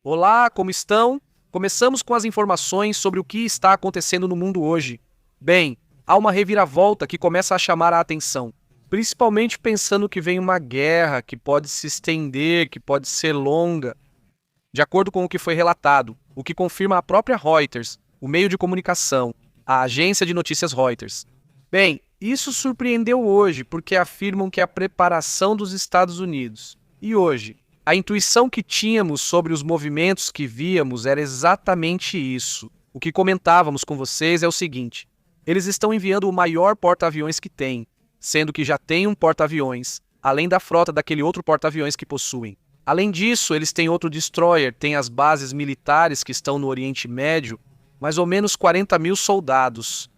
Olá, como estão? Começamos com as informações sobre o que está acontecendo no mundo hoje. Bem, há uma reviravolta que começa a chamar a atenção, principalmente pensando que vem uma guerra que pode se estender, que pode ser longa, de acordo com o que foi relatado, o que confirma a própria Reuters, o meio de comunicação, a agência de notícias Reuters. Bem, isso surpreendeu hoje porque afirmam que a preparação dos Estados Unidos. E hoje, a intuição que tínhamos sobre os movimentos que víamos era exatamente isso. O que comentávamos com vocês é o seguinte: eles estão enviando o maior porta-aviões que tem, sendo que já tem um porta-aviões, além da frota daquele outro porta-aviões que possuem. Além disso, eles têm outro destroyer, têm as bases militares que estão no Oriente Médio, mais ou menos 40 mil soldados.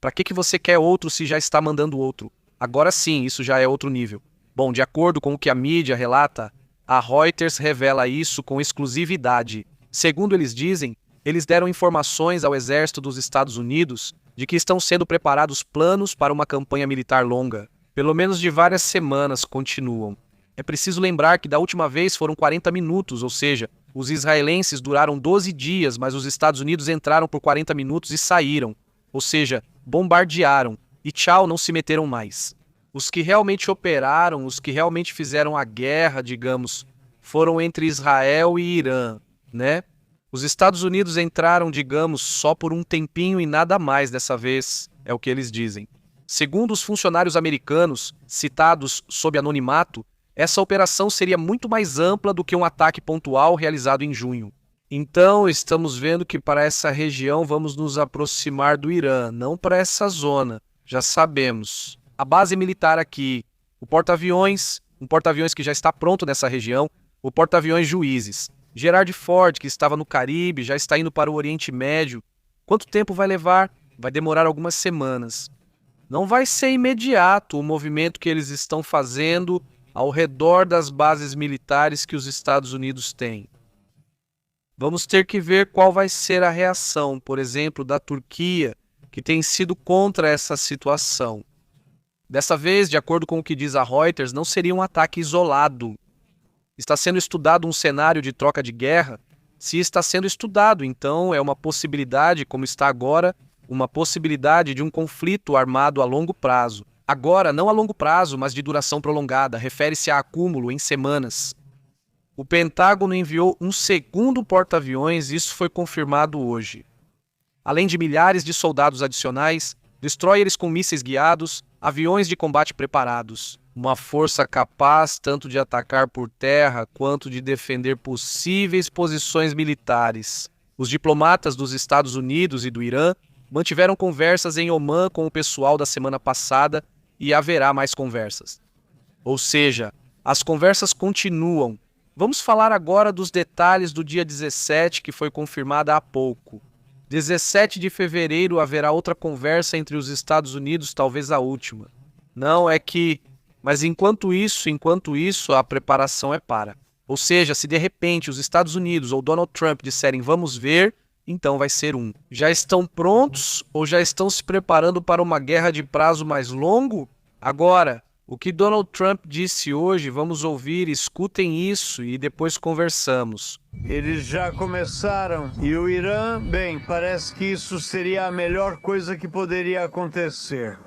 Para que você quer outro se já está mandando outro? Agora sim, isso já é outro nível. Bom, de acordo com o que a mídia relata, a Reuters revela isso com exclusividade. Segundo eles dizem, eles deram informações ao exército dos Estados Unidos de que estão sendo preparados planos para uma campanha militar longa. Pelo menos de várias semanas continuam. É preciso lembrar que da última vez foram 40 minutos, ou seja, os israelenses duraram 12 dias, mas os Estados Unidos entraram por 40 minutos e saíram. Ou seja, bombardearam e tchau, não se meteram mais. Os que realmente operaram, os que realmente fizeram a guerra, digamos, foram entre Israel e Irã, né? Os Estados Unidos entraram, digamos, só por um tempinho e nada mais dessa vez, é o que eles dizem. Segundo os funcionários americanos, citados sob anonimato, essa operação seria muito mais ampla do que um ataque pontual realizado em junho. Então, estamos vendo que para essa região vamos nos aproximar do Irã, não para essa zona, já sabemos. A base militar aqui, o porta-aviões, um porta-aviões que já está pronto nessa região, o porta-aviões Juízes. Gerald Ford, que estava no Caribe, já está indo para o Oriente Médio. Quanto tempo vai levar? Vai demorar algumas semanas. Não vai ser imediato o movimento que eles estão fazendo ao redor das bases militares que os Estados Unidos têm. Vamos ter que ver qual vai ser a reação, por exemplo, da Turquia, que tem sido contra essa situação. Dessa vez, de acordo com o que diz a Reuters, não seria um ataque isolado. Está sendo estudado um cenário de troca de guerra? Se está sendo estudado, então é uma possibilidade, como está agora, uma possibilidade de um conflito armado a longo prazo. Agora, não a longo prazo, mas de duração prolongada, refere-se a acúmulo em semanas. O Pentágono enviou um segundo porta-aviões, isso foi confirmado hoje. Além de milhares de soldados adicionais, destroyers com mísseis guiados, aviões de combate preparados. Uma força capaz tanto de atacar por terra quanto de defender possíveis posições militares. Os diplomatas dos Estados Unidos e do Irã mantiveram conversas em Omã com o pessoal da semana passada e haverá mais conversas. Ou seja, as conversas continuam. Vamos falar agora dos detalhes do dia 17, que foi confirmada há pouco. 17 de fevereiro haverá outra conversa entre os Estados Unidos, talvez a última. Não é que... Mas enquanto isso, a preparação é para. Ou seja, se de repente os Estados Unidos ou Donald Trump disserem vamos ver, então vai ser um. Já estão prontos ou já estão se preparando para uma guerra de prazo mais longo? Agora, o que Donald Trump disse hoje, vamos ouvir, escutem isso e depois conversamos. Eles já começaram. E o Irã, bem, parece que isso seria a melhor coisa que poderia acontecer.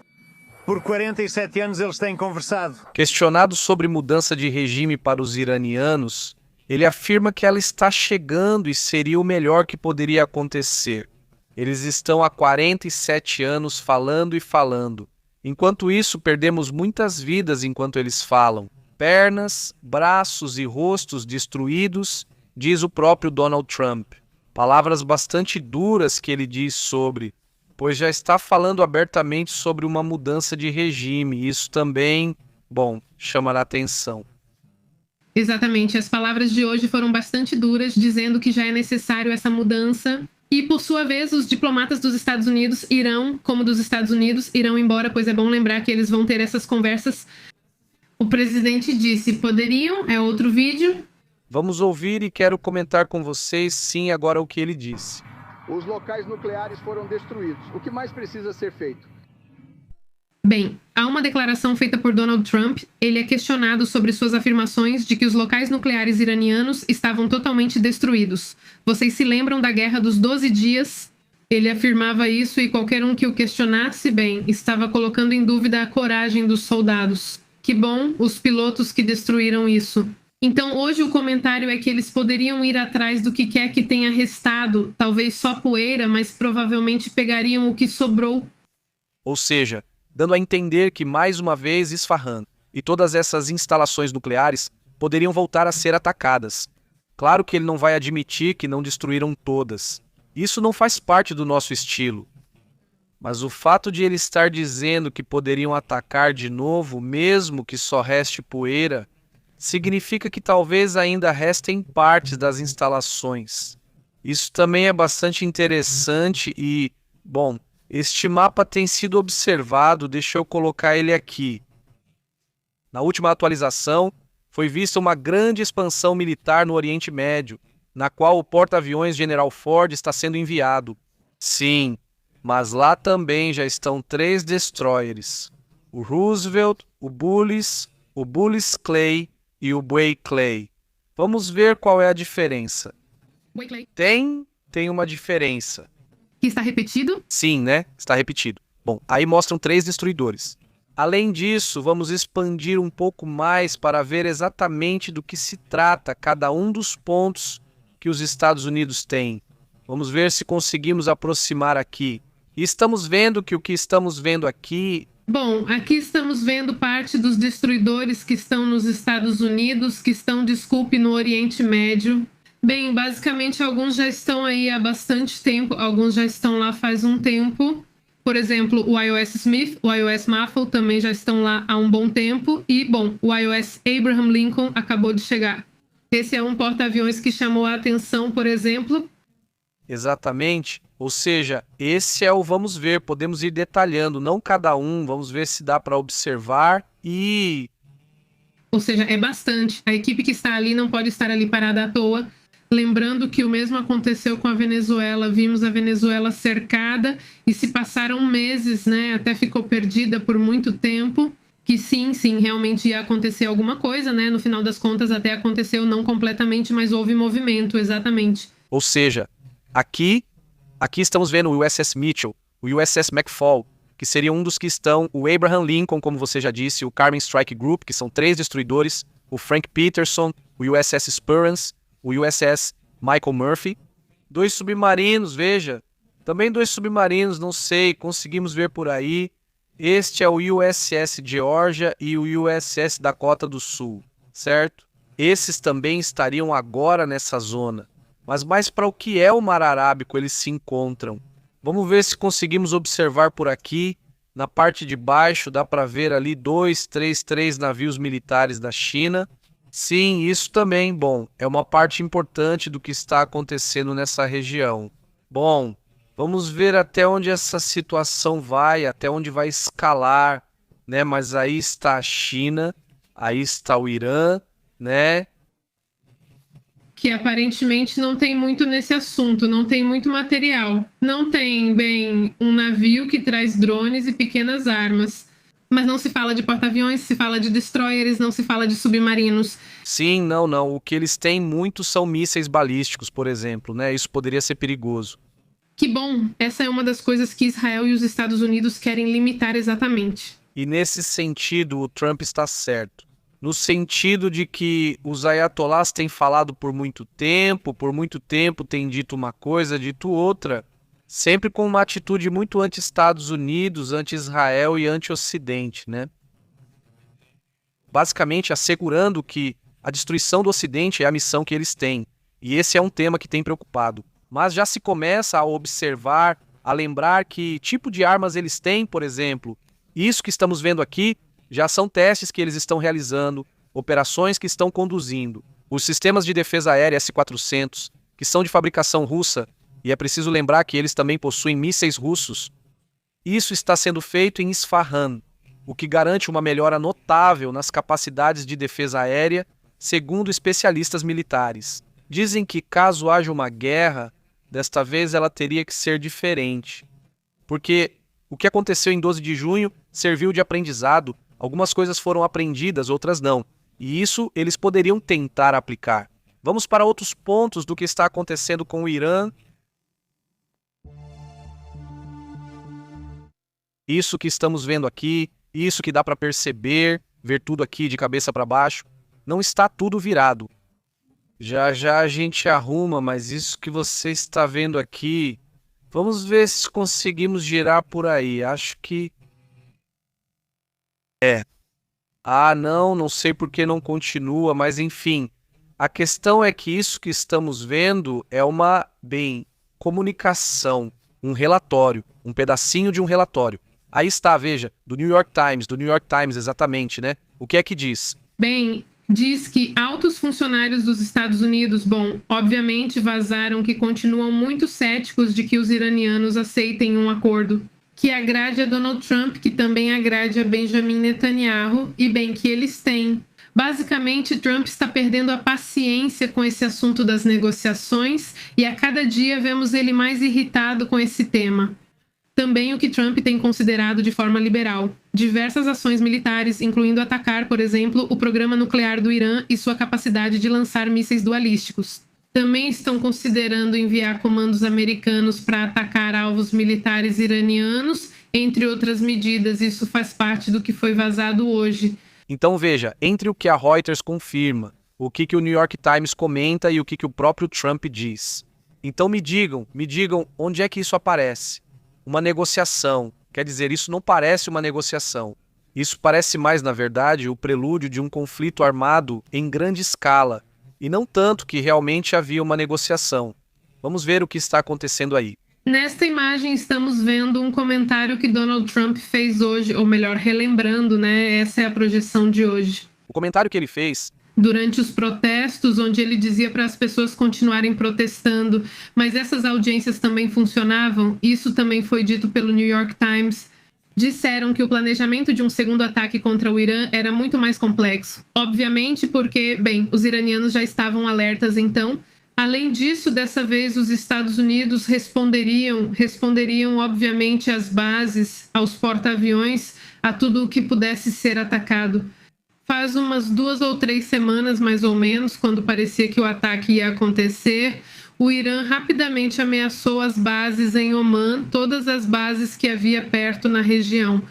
Por 47 anos eles têm conversado. Questionado sobre mudança de regime para os iranianos, ele afirma que ela está chegando e seria o melhor que poderia acontecer. Eles estão há 47 anos falando e falando. Enquanto isso, perdemos muitas vidas enquanto eles falam. Pernas, braços e rostos destruídos, diz o próprio Donald Trump. Palavras bastante duras que ele diz sobre, pois já está falando abertamente sobre uma mudança de regime. Isso também, chamará atenção. Exatamente, as palavras de hoje foram bastante duras, dizendo que já é necessário essa mudança. E, por sua vez, os diplomatas dos Estados Unidos irão, como dos Estados Unidos, irão embora, pois é bom lembrar que eles vão ter essas conversas. O presidente disse, poderiam, é outro vídeo. Vamos ouvir e quero comentar com vocês, sim, agora o que ele disse. Os locais nucleares foram destruídos. O que mais precisa ser feito? Bem, há uma declaração feita por Donald Trump. Ele é questionado sobre suas afirmações de que os locais nucleares iranianos estavam totalmente destruídos. Vocês se lembram da Guerra dos 12 Dias? Ele afirmava isso e qualquer um que o questionasse, bem, estava colocando em dúvida a coragem dos soldados. Que bom, os pilotos que destruíram isso. Então, hoje o comentário é que eles poderiam ir atrás do que quer que tenha restado, talvez só poeira, mas provavelmente pegariam o que sobrou. Ou seja, dando a entender que, mais uma vez, Isfahan e todas essas instalações nucleares poderiam voltar a ser atacadas. Claro que ele não vai admitir que não destruíram todas. Isso não faz parte do nosso estilo. Mas o fato de ele estar dizendo que poderiam atacar de novo, mesmo que só reste poeira, significa que talvez ainda restem partes das instalações. Isso também é bastante interessante e, bom, este mapa tem sido observado, deixa eu colocar ele aqui. Na última atualização, foi vista uma grande expansão militar no Oriente Médio, na qual o porta-aviões General Ford está sendo enviado. Sim, mas lá também já estão 3 destroyers. O Roosevelt, o Bullis Clay e o Buey Clay. Vamos ver qual é a diferença. Tem uma diferença. Que está repetido? Sim, né? Está repetido. Bom, aí mostram 3 destruidores. Além disso, vamos expandir um pouco mais para ver exatamente do que se trata cada um dos pontos que os Estados Unidos têm. Vamos ver se conseguimos aproximar aqui. E estamos vendo que o que estamos vendo aqui... Bom, aqui estamos vendo parte dos destruidores que estão nos Estados Unidos, que estão, desculpe, no Oriente Médio. Bem, basicamente alguns já estão aí há bastante tempo, alguns já estão lá faz um tempo. Por exemplo, o IOS Smith, o IOS Muffle também já estão lá há um bom tempo. E, bom, o IOS Abraham Lincoln acabou de chegar. Esse é um porta-aviões que chamou a atenção, por exemplo. Exatamente. Ou seja, esse é o vamos ver, podemos ir detalhando, não cada um, vamos ver se dá para observar e... Ou seja, é bastante. A equipe que está ali não pode estar ali parada à toa. Lembrando que o mesmo aconteceu com a Venezuela. Vimos a Venezuela cercada e se passaram meses, né? Até ficou perdida por muito tempo. Que sim, realmente ia acontecer alguma coisa, né? No final das contas até aconteceu, não completamente, mas houve movimento, exatamente. Ou seja, aqui estamos vendo o USS Mitchell, o USS McFall, que seria um dos que estão, o Abraham Lincoln, como você já disse, o Carmen Strike Group, que são 3 destruidores, o Frank Peterson, o USS Spurance, o USS Michael Murphy. 2 submarinos, veja. Também 2 submarinos, não sei, conseguimos ver por aí. Este é o USS Georgia e o USS Dakota do Sul, certo? Esses também estariam agora nessa zona. Mas mais para o que é o Mar Arábico eles se encontram. Vamos ver se conseguimos observar por aqui. Na parte de baixo dá para ver ali 3 navios militares da China. Sim, isso também, bom, é uma parte importante do que está acontecendo nessa região. Bom, vamos ver até onde essa situação vai, até onde vai escalar, né? Mas aí está a China, aí está o Irã, né? Que aparentemente não tem muito nesse assunto, não tem muito material. Não tem, bem, um navio que traz drones e pequenas armas. Mas não se fala de porta-aviões, se fala de destroyers, não se fala de submarinos. Sim, não. O que eles têm muito são mísseis balísticos, por exemplo, né? Isso poderia ser perigoso. Que bom! Essa é uma das coisas que Israel e os Estados Unidos querem limitar exatamente. E nesse sentido, o Trump está certo. No sentido de que os ayatolás têm falado por muito tempo têm dito uma coisa, dito outra, sempre com uma atitude muito anti-Estados Unidos, anti-Israel e anti-Ocidente, né? Basicamente assegurando que a destruição do Ocidente é a missão que eles têm. E esse é um tema que tem preocupado. Mas já se começa a observar, a lembrar que tipo de armas eles têm, por exemplo. Isso que estamos vendo aqui já são testes que eles estão realizando, operações que estão conduzindo. Os sistemas de defesa aérea S-400, que são de fabricação russa, e é preciso lembrar que eles também possuem mísseis russos. Isso está sendo feito em Isfahan, o que garante uma melhora notável nas capacidades de defesa aérea, segundo especialistas militares. Dizem que caso haja uma guerra, desta vez ela teria que ser diferente. Porque o que aconteceu em 12 de junho serviu de aprendizado, algumas coisas foram aprendidas, outras não. E isso eles poderiam tentar aplicar. Vamos para outros pontos do que está acontecendo com o Irã. Isso que estamos vendo aqui, isso que dá para perceber, ver tudo aqui de cabeça para baixo, não está tudo virado. Já já a gente arruma, mas isso que você está vendo aqui, vamos ver se conseguimos girar por aí. Acho que Ah, não sei por que não continua, mas enfim. A questão é que isso que estamos vendo é uma, comunicação, um relatório, um pedacinho de um relatório. Aí está, veja, do New York Times exatamente, né? O que é que diz? Bem, diz que altos funcionários dos Estados Unidos, obviamente vazaram que continuam muito céticos de que os iranianos aceitem um acordo que agrade a Donald Trump, que também agrade a Benjamin Netanyahu, e que eles têm. Basicamente, Trump está perdendo a paciência com esse assunto das negociações e a cada dia vemos ele mais irritado com esse tema. Também o que Trump tem considerado de forma liberal. Diversas ações militares, incluindo atacar, por exemplo, o programa nuclear do Irã e sua capacidade de lançar mísseis dualísticos. Também estão considerando enviar comandos americanos para atacar alvos militares iranianos, entre outras medidas. Isso faz parte do que foi vazado hoje. Então veja, entre o que a Reuters confirma, o que o New York Times comenta e o que o próprio Trump diz. Então me digam onde é que isso aparece? Uma negociação. Quer dizer, isso não parece uma negociação. Isso parece mais, na verdade, o prelúdio de um conflito armado em grande escala, e não tanto que realmente havia uma negociação. Vamos ver o que está acontecendo aí. Nesta imagem estamos vendo um comentário que Donald Trump fez hoje, ou melhor, relembrando, essa é a projeção de hoje. O comentário que ele fez durante os protestos, onde ele dizia para as pessoas continuarem protestando, mas essas audiências também funcionavam, isso também foi dito pelo New York Times. Disseram que o planejamento de um segundo ataque contra o Irã era muito mais complexo. Obviamente porque, os iranianos já estavam alertas então. Além disso, dessa vez os Estados Unidos responderiam obviamente às bases, aos porta-aviões, a tudo o que pudesse ser atacado. Faz umas 2 ou 3 semanas, mais ou menos, quando parecia que o ataque ia acontecer, o Irã rapidamente ameaçou as bases em Omã, todas as bases que havia perto na região.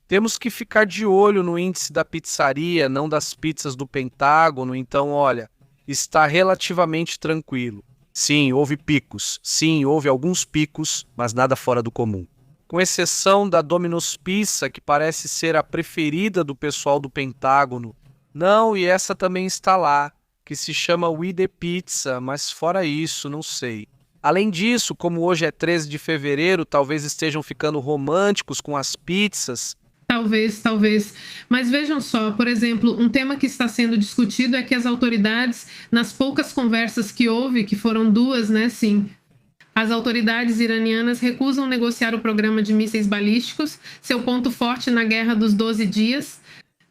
Temos que ficar de olho no índice da pizzaria, não das pizzas do Pentágono, então olha, está relativamente tranquilo. Sim, houve picos, sim, houve alguns picos, mas nada fora do comum. Com exceção da Domino's Pizza, que parece ser a preferida do pessoal do Pentágono. Não, e essa também está lá, que se chama We The Pizza, mas fora isso, não sei. Além disso, como hoje é 13 de fevereiro, talvez estejam ficando românticos com as pizzas. Talvez. Mas vejam só, por exemplo, um tema que está sendo discutido é que as autoridades, nas poucas conversas que houve, que foram 2, sim, as autoridades iranianas recusam negociar o programa de mísseis balísticos, seu ponto forte na Guerra dos 12 Dias,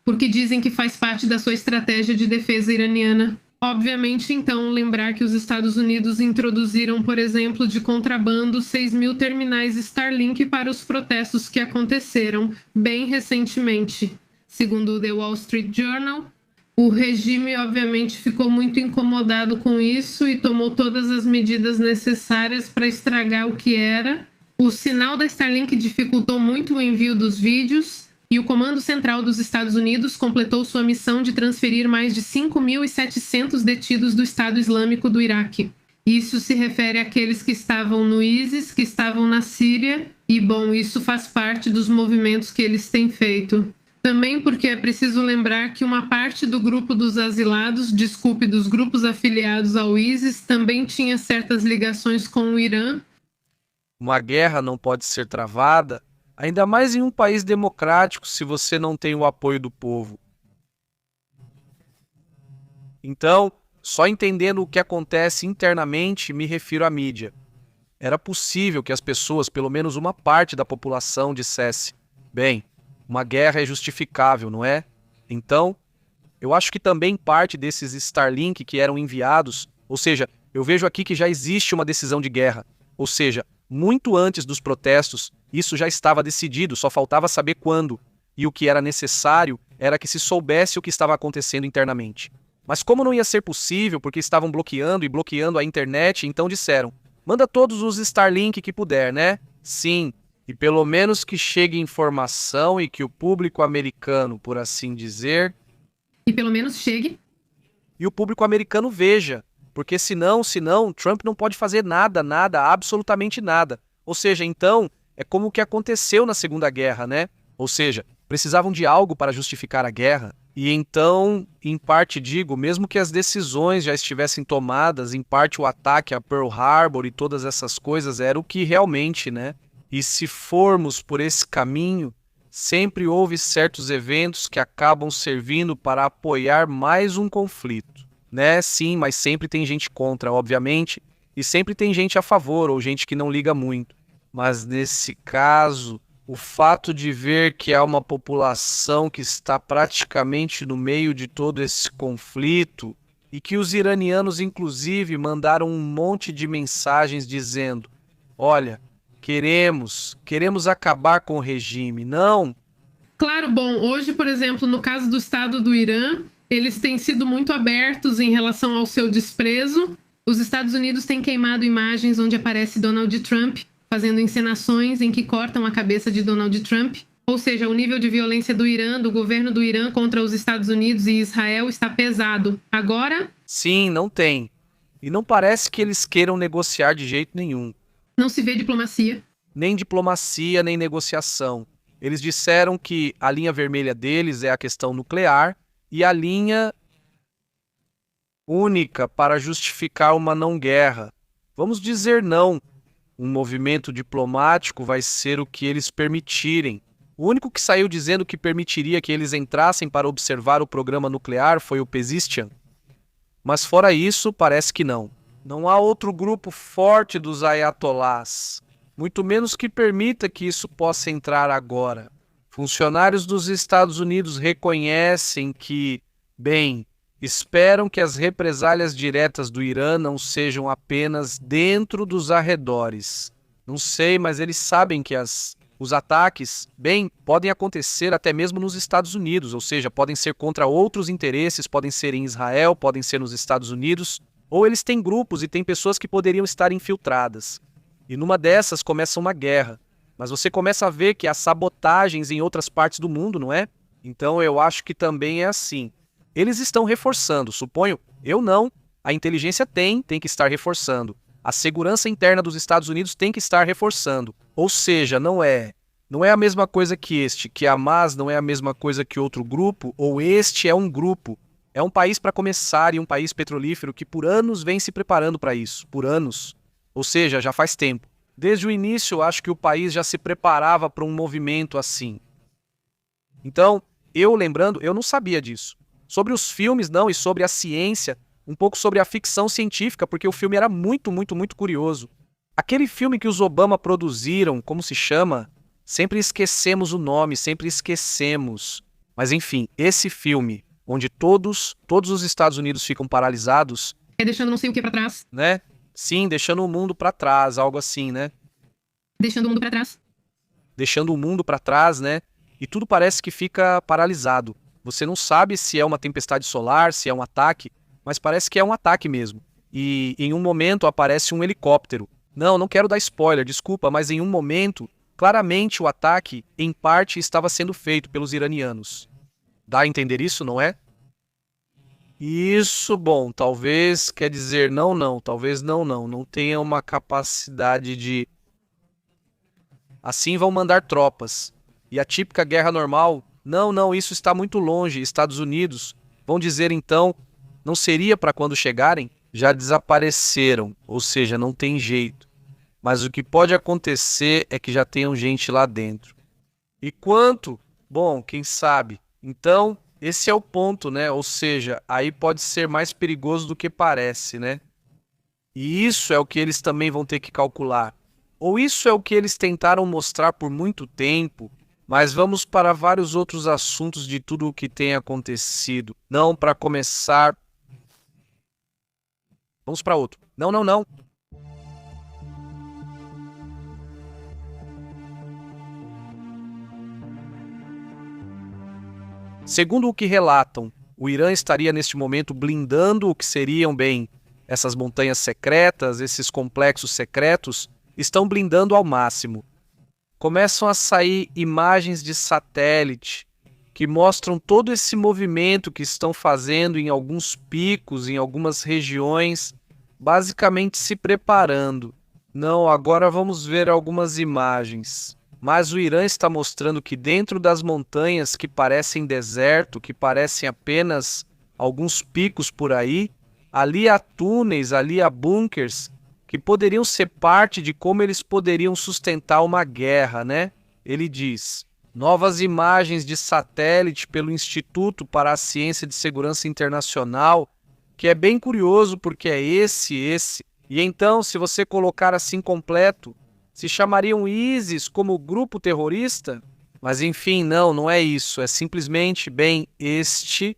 porque dizem que faz parte da sua estratégia de defesa iraniana. Obviamente, então, lembrar que os Estados Unidos introduziram, por exemplo, de contrabando 6.000 terminais Starlink para os protestos que aconteceram bem recentemente. Segundo o The Wall Street Journal, o regime, obviamente, ficou muito incomodado com isso e tomou todas as medidas necessárias para estragar o que era. O sinal da Starlink dificultou muito o envio dos vídeos, e o Comando Central dos Estados Unidos completou sua missão de transferir mais de 5.700 detidos do Estado Islâmico do Iraque. Isso se refere àqueles que estavam no ISIS, que estavam na Síria, e, isso faz parte dos movimentos que eles têm feito. Também porque é preciso lembrar que uma parte do grupo dos asilados, dos grupos afiliados ao ISIS, também tinha certas ligações com o Irã. Uma guerra não pode ser travada, ainda mais em um país democrático, se você não tem o apoio do povo. Então, só entendendo o que acontece internamente, me refiro à mídia. Era possível que as pessoas, pelo menos uma parte da população, dissesse: uma guerra é justificável, não é? Então, eu acho que também parte desses Starlink que eram enviados, ou seja, eu vejo aqui que já existe uma decisão de guerra, ou seja, muito antes dos protestos, isso já estava decidido, só faltava saber quando. E o que era necessário era que se soubesse o que estava acontecendo internamente. Mas como não ia ser possível, porque estavam bloqueando a internet, então disseram: manda todos os Starlink que puder, né? Sim, e pelo menos que chegue informação e que o público americano, por assim dizer... E pelo menos chegue. E o público americano veja, porque senão, Trump não pode fazer nada, absolutamente nada. Ou seja, então, é como o que aconteceu na Segunda Guerra, né? Ou seja, precisavam de algo para justificar a guerra. E então, em parte digo, mesmo que as decisões já estivessem tomadas, em parte o ataque a Pearl Harbor e todas essas coisas era o que realmente, né? E se formos por esse caminho, sempre houve certos eventos que acabam servindo para apoiar mais um conflito, né? Sim, mas sempre tem gente contra, obviamente, e sempre tem gente a favor ou gente que não liga muito. Mas nesse caso, o fato de ver que há uma população que está praticamente no meio de todo esse conflito e que os iranianos, inclusive, mandaram um monte de mensagens dizendo: olha, queremos acabar com o regime, não. Claro, bom, hoje, por exemplo, no caso do Estado do Irã, eles têm sido muito abertos em relação ao seu desprezo. Os Estados Unidos têm queimado imagens onde aparece Donald Trump, fazendo encenações em que cortam a cabeça de Donald Trump. Ou seja, o nível de violência do Irã, do governo do Irã contra os Estados Unidos e Israel está pesado. Agora... Sim, não tem. E não parece que eles queiram negociar de jeito nenhum. Não se vê diplomacia. Nem diplomacia, nem negociação. Eles disseram que a linha vermelha deles é a questão nuclear e a linha única para justificar uma não-guerra. Vamos dizer não. Um movimento diplomático vai ser o que eles permitirem. O único que saiu dizendo que permitiria que eles entrassem para observar o programa nuclear foi o Pezeshkian. Mas fora isso, parece que não. Não há outro grupo forte dos ayatolás, muito menos que permita que isso possa entrar agora. Funcionários dos Estados Unidos reconhecem que, bem, esperam que as represálias diretas do Irã não sejam apenas dentro dos arredores. Não sei, mas eles sabem que os ataques, bem, podem acontecer até mesmo nos Estados Unidos, ou seja, podem ser contra outros interesses, podem ser em Israel, podem ser nos Estados Unidos, ou eles têm grupos e têm pessoas que poderiam estar infiltradas. E numa dessas começa uma guerra. Mas você começa a ver que há sabotagens em outras partes do mundo, não é? Então eu acho que também é assim. Eles estão reforçando, suponho. Eu não. A inteligência tem que estar reforçando. A segurança interna dos Estados Unidos tem que estar reforçando. Ou seja, não é a mesma coisa que este, que a Hamas não é a mesma coisa que outro grupo, ou este é um grupo. É um país para começar e um país petrolífero que por anos vem se preparando para isso. Por anos. Ou seja, já faz tempo. Desde o início, acho que o país já se preparava para um movimento assim. Então, eu não sabia disso. Sobre os filmes, não, e sobre a ciência, um pouco sobre a ficção científica, porque o filme era muito, muito, muito curioso. Aquele filme que os Obama produziram, como se chama? Sempre esquecemos o nome, sempre esquecemos. Mas enfim, esse filme, onde todos os Estados Unidos ficam paralisados... É deixando não sei o que para trás. Né? Sim, deixando o mundo para trás, algo assim, né? Deixando o mundo para trás. Deixando o mundo para trás, né? E tudo parece que fica paralisado. Você não sabe se é uma tempestade solar, se é um ataque, mas parece que é um ataque mesmo. E em um momento aparece um helicóptero. Não quero dar spoiler, desculpa, mas em um momento, claramente o ataque, em parte, estava sendo feito pelos iranianos. Dá a entender isso, não é? Isso, bom, talvez quer dizer talvez não tenha uma capacidade de... Assim vão mandar tropas. E a típica guerra normal, não, isso está muito longe, Estados Unidos, vão dizer então, não seria para quando chegarem? Já desapareceram, ou seja, não tem jeito. Mas o que pode acontecer é que já tenham gente lá dentro. E quanto? Bom, quem sabe? Então... Esse é o ponto, né? Ou seja, aí pode ser mais perigoso do que parece, né? E isso é o que eles também vão ter que calcular. Ou isso é o que eles tentaram mostrar por muito tempo, mas vamos para vários outros assuntos de tudo o que tem acontecido. Não, para começar... Vamos para outro. Não. Segundo o que relatam, o Irã estaria neste momento blindando o que seriam, bem, essas montanhas secretas, esses complexos secretos, estão blindando ao máximo. Começam a sair imagens de satélite que mostram todo esse movimento que estão fazendo em alguns picos, em algumas regiões, basicamente se preparando. Não, agora vamos ver algumas imagens. Mas o Irã está mostrando que dentro das montanhas que parecem deserto, que parecem apenas alguns picos por aí, ali há túneis, ali há bunkers, que poderiam ser parte de como eles poderiam sustentar uma guerra, né? Ele diz, novas imagens de satélite pelo Instituto para a Ciência de Segurança Internacional, que é bem curioso porque é esse. E então, se você colocar assim completo, se chamariam ISIS como grupo terrorista? Mas enfim, não é isso. É simplesmente, bem, este...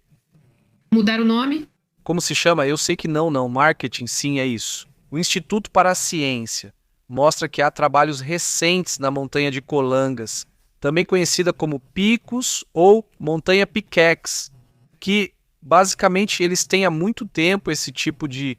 Mudar o nome? Como se chama? Eu sei que não. Marketing, sim, é isso. O Instituto para a Ciência mostra que há trabalhos recentes na montanha de Colangas, também conhecida como Picos ou Montanha Pickaxe, que basicamente eles têm há muito tempo esse tipo de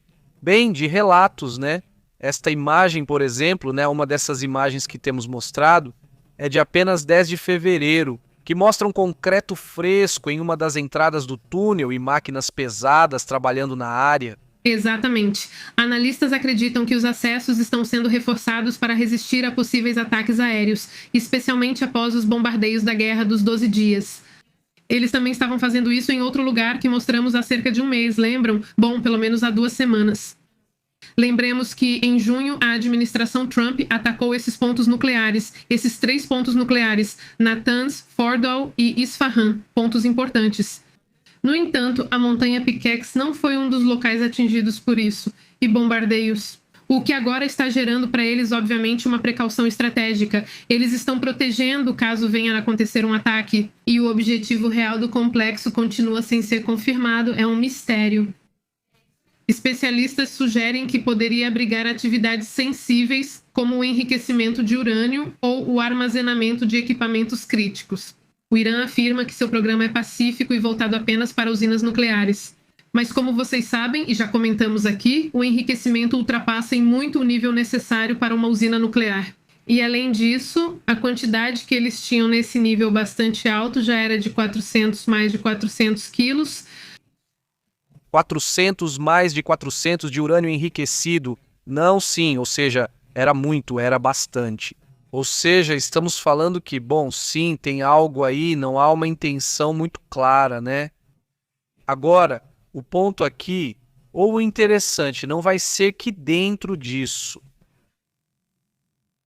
relatos, né? Esta imagem, por exemplo, né, uma dessas imagens que temos mostrado, é de apenas 10 de fevereiro, que mostra um concreto fresco em uma das entradas do túnel e máquinas pesadas trabalhando na área. Exatamente. Analistas acreditam que os acessos estão sendo reforçados para resistir a possíveis ataques aéreos, especialmente após os bombardeios da Guerra dos 12 Dias. Eles também estavam fazendo isso em outro lugar que mostramos há cerca de um mês, lembram? Bom, pelo menos há 2 semanas. Lembremos que, em junho, a administração Trump atacou esses pontos nucleares, esses 3 pontos nucleares, Natanz, Fordow e Isfahan, pontos importantes. No entanto, a montanha Pickaxe não foi um dos locais atingidos por isso, e bombardeios. O que agora está gerando para eles, obviamente, uma precaução estratégica. Eles estão protegendo caso venha a acontecer um ataque, e o objetivo real do complexo continua sem ser confirmado, é um mistério. Especialistas sugerem que poderia abrigar atividades sensíveis, como o enriquecimento de urânio ou o armazenamento de equipamentos críticos. O Irã afirma que seu programa é pacífico e voltado apenas para usinas nucleares. Mas como vocês sabem, e já comentamos aqui, o enriquecimento ultrapassa em muito o nível necessário para uma usina nuclear. E além disso, a quantidade que eles tinham nesse nível bastante alto já era de mais de 400 quilos. mais de 400 de urânio enriquecido. Não, sim, ou seja, era muito, era bastante. Ou seja, estamos falando que, bom, sim, tem algo aí, não há uma intenção muito clara, né? Agora, o ponto aqui, ou o interessante, não vai ser que dentro disso.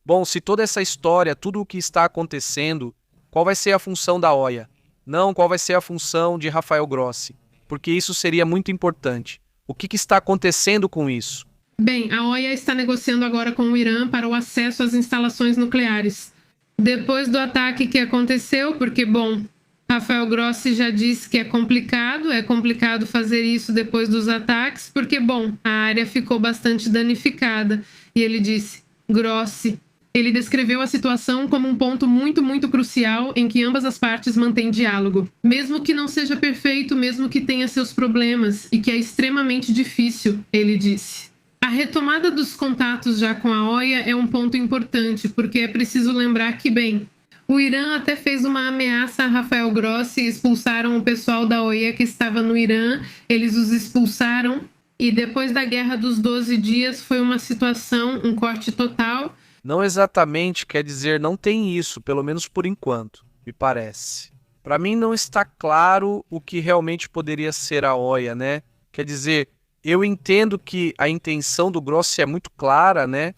Bom, se toda essa história, tudo o que está acontecendo, qual vai ser a função da OIA? Não, qual vai ser a função de Rafael Grossi? Porque isso seria muito importante. O que está acontecendo com isso? Bem, a OIA está negociando agora com o Irã para o acesso às instalações nucleares. Depois do ataque que aconteceu, porque, bom, Rafael Grossi já disse que é complicado fazer isso depois dos ataques, porque, bom, a área ficou bastante danificada. E ele disse, Grossi, ele descreveu a situação como um ponto muito crucial em que ambas as partes mantêm diálogo. Mesmo que não seja perfeito, mesmo que tenha seus problemas, e que é extremamente difícil, ele disse. A retomada dos contatos já com a OIA é um ponto importante, porque é preciso lembrar que, bem, o Irã até fez uma ameaça a Rafael Grossi, expulsaram o pessoal da OIA que estava no Irã, eles os expulsaram, e depois da Guerra dos 12 Dias foi uma situação, um corte total. Não exatamente, quer dizer, não tem isso, pelo menos por enquanto, me parece. Para mim não está claro o que realmente poderia ser a OIA, né? Quer dizer, eu entendo que a intenção do Grossi é muito clara, né?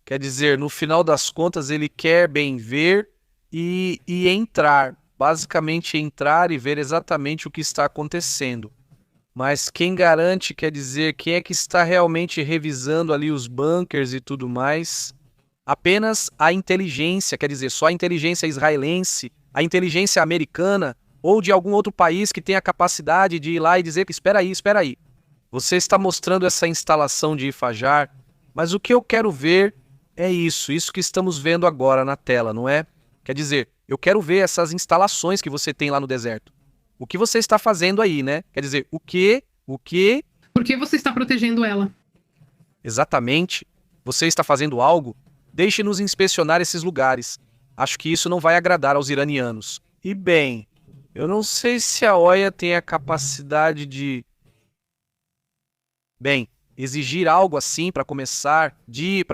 Quer dizer, no final das contas, ele quer bem ver e entrar. Basicamente, entrar e ver exatamente o que está acontecendo. Mas quem garante, quer dizer, quem é que está realmente revisando ali os bunkers e tudo mais? Apenas a inteligência, quer dizer, só a inteligência israelense, a inteligência americana ou de algum outro país que tenha a capacidade de ir lá e dizer que espera aí. Você está mostrando essa instalação de Ifajar, mas o que eu quero ver é isso que estamos vendo agora na tela, não é? Quer dizer, eu quero ver essas instalações que você tem lá no deserto. O que você está fazendo aí, né? Quer dizer, o que... Por que você está protegendo ela? Exatamente. Você está fazendo algo? Deixe-nos inspecionar esses lugares. Acho que isso não vai agradar aos iranianos. E bem, eu não sei se a OEA tem a capacidade de... Bem, exigir algo assim para começar, de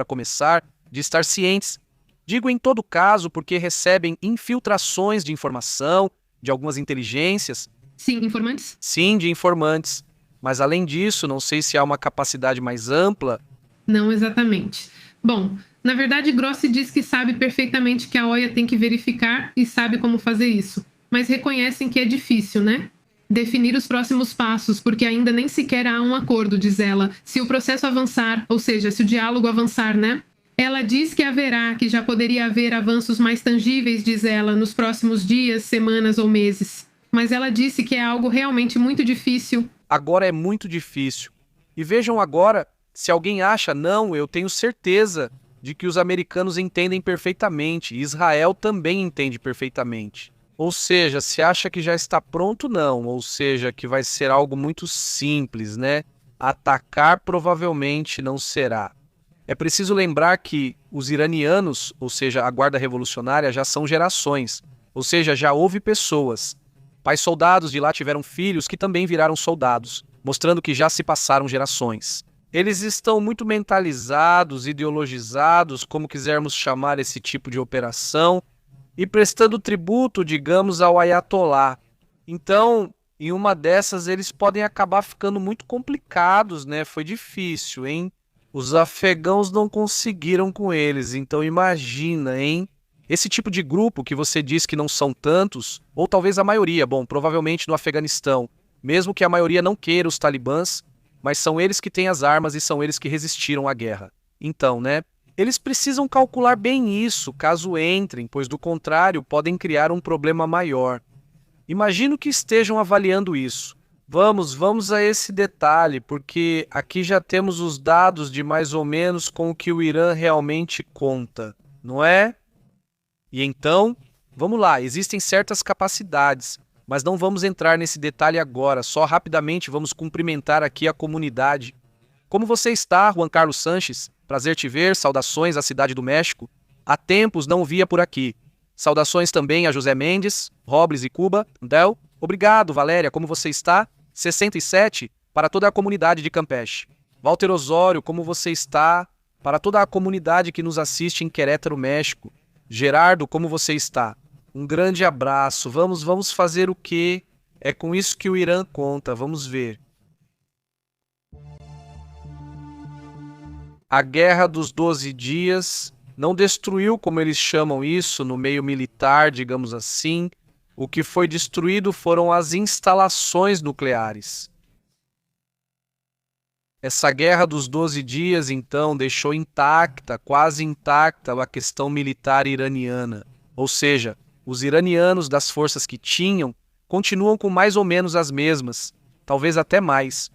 estar cientes. Digo em todo caso porque recebem infiltrações de informação, de algumas inteligências. Sim, informantes? Sim, de informantes. Mas além disso, não sei se há uma capacidade mais ampla. Não exatamente. Bom, na verdade, Grossi diz que sabe perfeitamente que a OEA tem que verificar e sabe como fazer isso. Mas reconhecem que é difícil, né? Definir os próximos passos, porque ainda nem sequer há um acordo, diz ela. Se o processo avançar, ou seja, se o diálogo avançar, né? Ela diz que haverá, que já poderia haver avanços mais tangíveis, diz ela, nos próximos dias, semanas ou meses. Mas ela disse que é algo realmente muito difícil. Agora é muito difícil. E vejam agora, se alguém acha, não, eu tenho certeza de que os americanos entendem perfeitamente, e Israel também entende perfeitamente. Ou seja, se acha que já está pronto, não. Ou seja, que vai ser algo muito simples, né? Atacar provavelmente não será. É preciso lembrar que os iranianos, ou seja, a Guarda Revolucionária, já são gerações. Ou seja, já houve pessoas. Pais soldados de lá tiveram filhos que também viraram soldados, mostrando que já se passaram gerações. Eles estão muito mentalizados, ideologizados, como quisermos chamar esse tipo de operação, e prestando tributo, digamos, ao Ayatollah. Então, em uma dessas, eles podem acabar ficando muito complicados, né? Foi difícil, hein? Os afegãos não conseguiram com eles, então imagina, hein? Esse tipo de grupo que você diz que não são tantos, ou talvez a maioria, bom, provavelmente no Afeganistão, mesmo que a maioria não queira os talibãs, mas são eles que têm as armas e são eles que resistiram à guerra. Então, né? Eles precisam calcular bem isso, caso entrem, pois do contrário podem criar um problema maior. Imagino que estejam avaliando isso. Vamos a esse detalhe, porque aqui já temos os dados de mais ou menos com o que o Irã realmente conta, não é? E então, vamos lá, existem certas capacidades, mas não vamos entrar nesse detalhe agora, só rapidamente vamos cumprimentar aqui a comunidade. Como você está, Juan Carlos Sanches? Prazer te ver, saudações à Cidade do México. Há tempos não o via por aqui. Saudações também a José Mendes, Robles e Cuba, Del. Obrigado, Valéria, como você está? 67, para toda a comunidade de Campeche. Walter Osório, como você está? Para toda a comunidade que nos assiste em Querétaro, México. Gerardo, como você está? Um grande abraço. Vamos fazer o quê? É com isso que o Irã conta, vamos ver. A Guerra dos 12 Dias não destruiu, como eles chamam isso, no meio militar, digamos assim. O que foi destruído foram as instalações nucleares. Essa Guerra dos 12 Dias, então, deixou intacta, quase intacta, a questão militar iraniana. Ou seja, os iranianos das forças que tinham continuam com mais ou menos as mesmas, talvez até mais.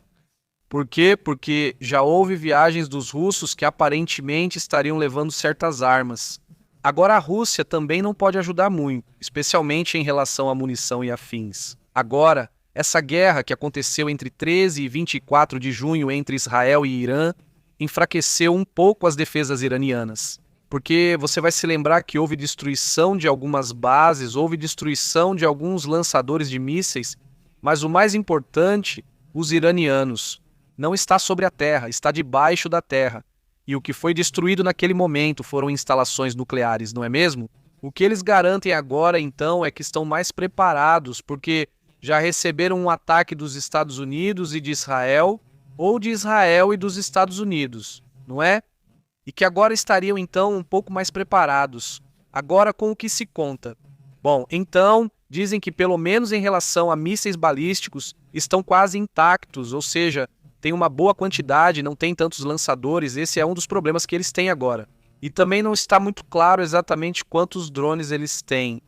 Por quê? Porque já houve viagens dos russos que aparentemente estariam levando certas armas. Agora a Rússia também não pode ajudar muito, especialmente em relação à munição e afins. Agora, essa guerra que aconteceu entre 13 e 24 de junho entre Israel e Irã enfraqueceu um pouco as defesas iranianas. Porque você vai se lembrar que houve destruição de algumas bases, houve destruição de alguns lançadores de mísseis, mas o mais importante, os iranianos. Não está sobre a terra, está debaixo da terra. E o que foi destruído naquele momento foram instalações nucleares, não é mesmo? O que eles garantem agora, então, é que estão mais preparados, porque já receberam um ataque dos Estados Unidos e de Israel, ou de Israel e dos Estados Unidos, não é? E que agora estariam, então, um pouco mais preparados. Agora, com o que se conta? Bom, então, dizem que pelo menos em relação a mísseis balísticos, estão quase intactos, ou seja, tem uma boa quantidade, não tem tantos lançadores, esse é um dos problemas que eles têm agora. E também não está muito claro exatamente quantos drones eles têm.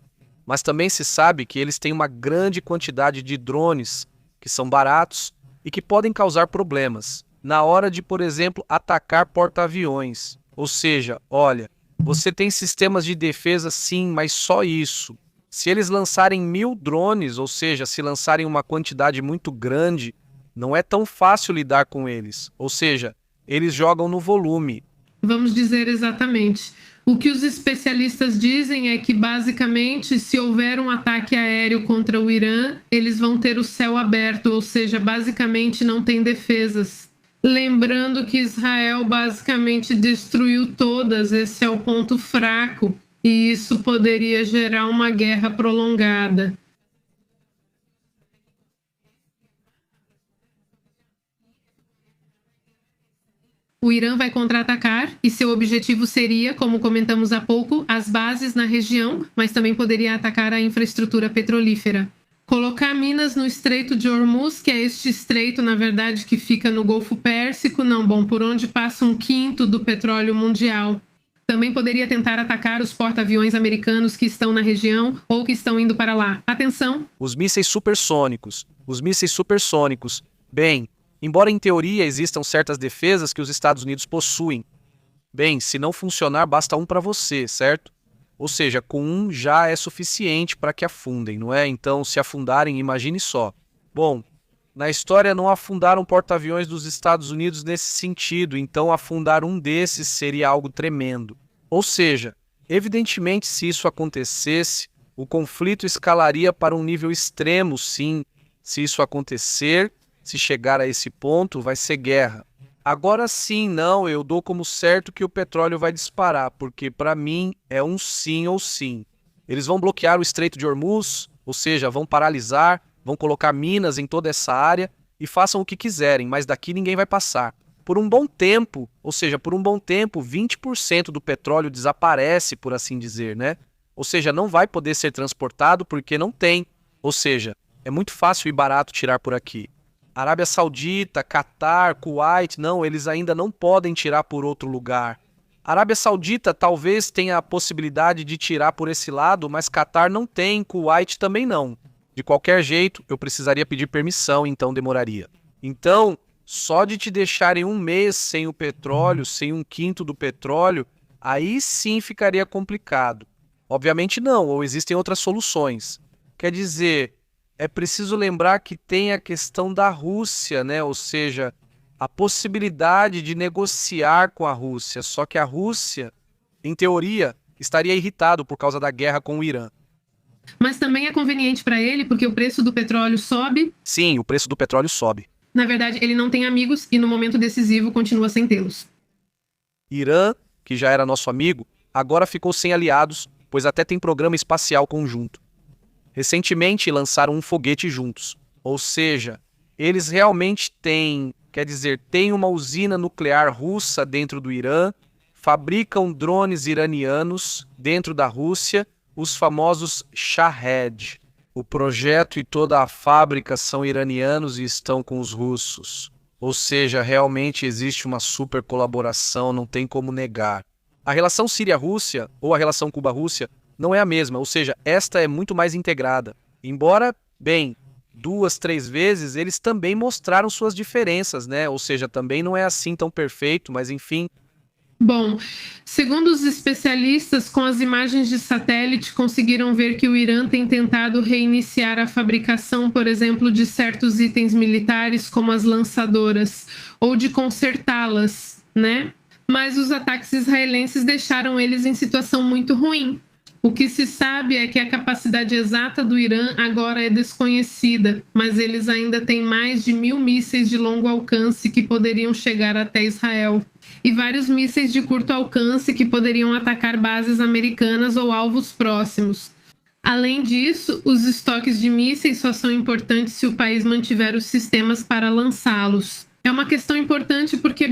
Mas também se sabe que eles têm uma grande quantidade de drones, que são baratos e que podem causar problemas na hora de, por exemplo, atacar porta-aviões. Ou seja, olha, você tem sistemas de defesa sim, mas só isso. Se eles lançarem 1000 drones, ou seja, se lançarem uma quantidade muito grande, não é tão fácil lidar com eles. Ou seja, eles jogam no volume. Vamos dizer exatamente. O que os especialistas dizem é que, basicamente, se houver um ataque aéreo contra o Irã, eles vão ter o céu aberto, ou seja, basicamente não tem defesas. Lembrando que Israel basicamente destruiu todas, esse é o ponto fraco, e isso poderia gerar uma guerra prolongada. O Irã vai contra-atacar e seu objetivo seria, como comentamos há pouco, as bases na região, mas também poderia atacar a infraestrutura petrolífera. Colocar minas no Estreito de Hormuz, que é este estreito, na verdade, que fica no Golfo Pérsico, por onde passa 1/5 do petróleo mundial. Também poderia tentar atacar os porta-aviões americanos que estão na região ou que estão indo para lá. Atenção! Os mísseis supersônicos. Bem, embora em teoria existam certas defesas que os Estados Unidos possuem. Bem, se não funcionar, basta um para você, certo? Ou seja, com um já é suficiente para que afundem, não é? Então, se afundarem, imagine só. Bom, na história não afundaram porta-aviões dos Estados Unidos nesse sentido, então afundar um desses seria algo tremendo. Ou seja, evidentemente, se isso acontecesse, o conflito escalaria para um nível extremo, sim. Se isso acontecer, se chegar a esse ponto, vai ser guerra. Agora sim, não, eu dou como certo que o petróleo vai disparar, porque para mim é um sim ou sim. Eles vão bloquear o Estreito de Hormuz, ou seja, vão paralisar, vão colocar minas em toda essa área e façam o que quiserem, mas daqui ninguém vai passar. Por um bom tempo, 20% do petróleo desaparece, por assim dizer, né? Ou seja, não vai poder ser transportado porque não tem. Ou seja, é muito fácil e barato tirar por aqui. Arábia Saudita, Catar, Kuwait, não, eles ainda não podem tirar por outro lugar. Arábia Saudita talvez tenha a possibilidade de tirar por esse lado, mas Catar não tem, Kuwait também não. De qualquer jeito, eu precisaria pedir permissão, então demoraria. Então, só de te deixarem um mês sem o petróleo, sem 1/5 do petróleo, aí sim ficaria complicado. Obviamente não, ou existem outras soluções. Quer dizer, é preciso lembrar que tem a questão da Rússia, né? Ou seja, a possibilidade de negociar com a Rússia. Só que a Rússia, em teoria, estaria irritado por causa da guerra com o Irã. Mas também é conveniente para ele porque o preço do petróleo sobe. Sim, o preço do petróleo sobe. Na verdade, ele não tem amigos e no momento decisivo continua sem tê-los. Irã, que já era nosso amigo, agora ficou sem aliados, pois até tem programa espacial conjunto. Recentemente lançaram um foguete juntos, ou seja, eles realmente têm uma usina nuclear russa dentro do Irã, fabricam drones iranianos dentro da Rússia, os famosos Shahed. O projeto e toda a fábrica são iranianos e estão com os russos. Ou seja, realmente existe uma super colaboração, não tem como negar. A relação Síria-Rússia ou a relação Cuba-Rússia não é a mesma, ou seja, esta é muito mais integrada. Embora, 2, 3 vezes, eles também mostraram suas diferenças, né? Ou seja, também não é assim tão perfeito, mas enfim. Bom, segundo os especialistas, com as imagens de satélite, conseguiram ver que o Irã tem tentado reiniciar a fabricação, por exemplo, de certos itens militares, como as lançadoras, ou de consertá-las, né? Mas os ataques israelenses deixaram eles em situação muito ruim. O que se sabe é que a capacidade exata do Irã agora é desconhecida, mas eles ainda têm mais de 1000 mísseis de longo alcance que poderiam chegar até Israel, e vários mísseis de curto alcance que poderiam atacar bases americanas ou alvos próximos. Além disso, os estoques de mísseis só são importantes se o país mantiver os sistemas para lançá-los. É uma questão importante porque,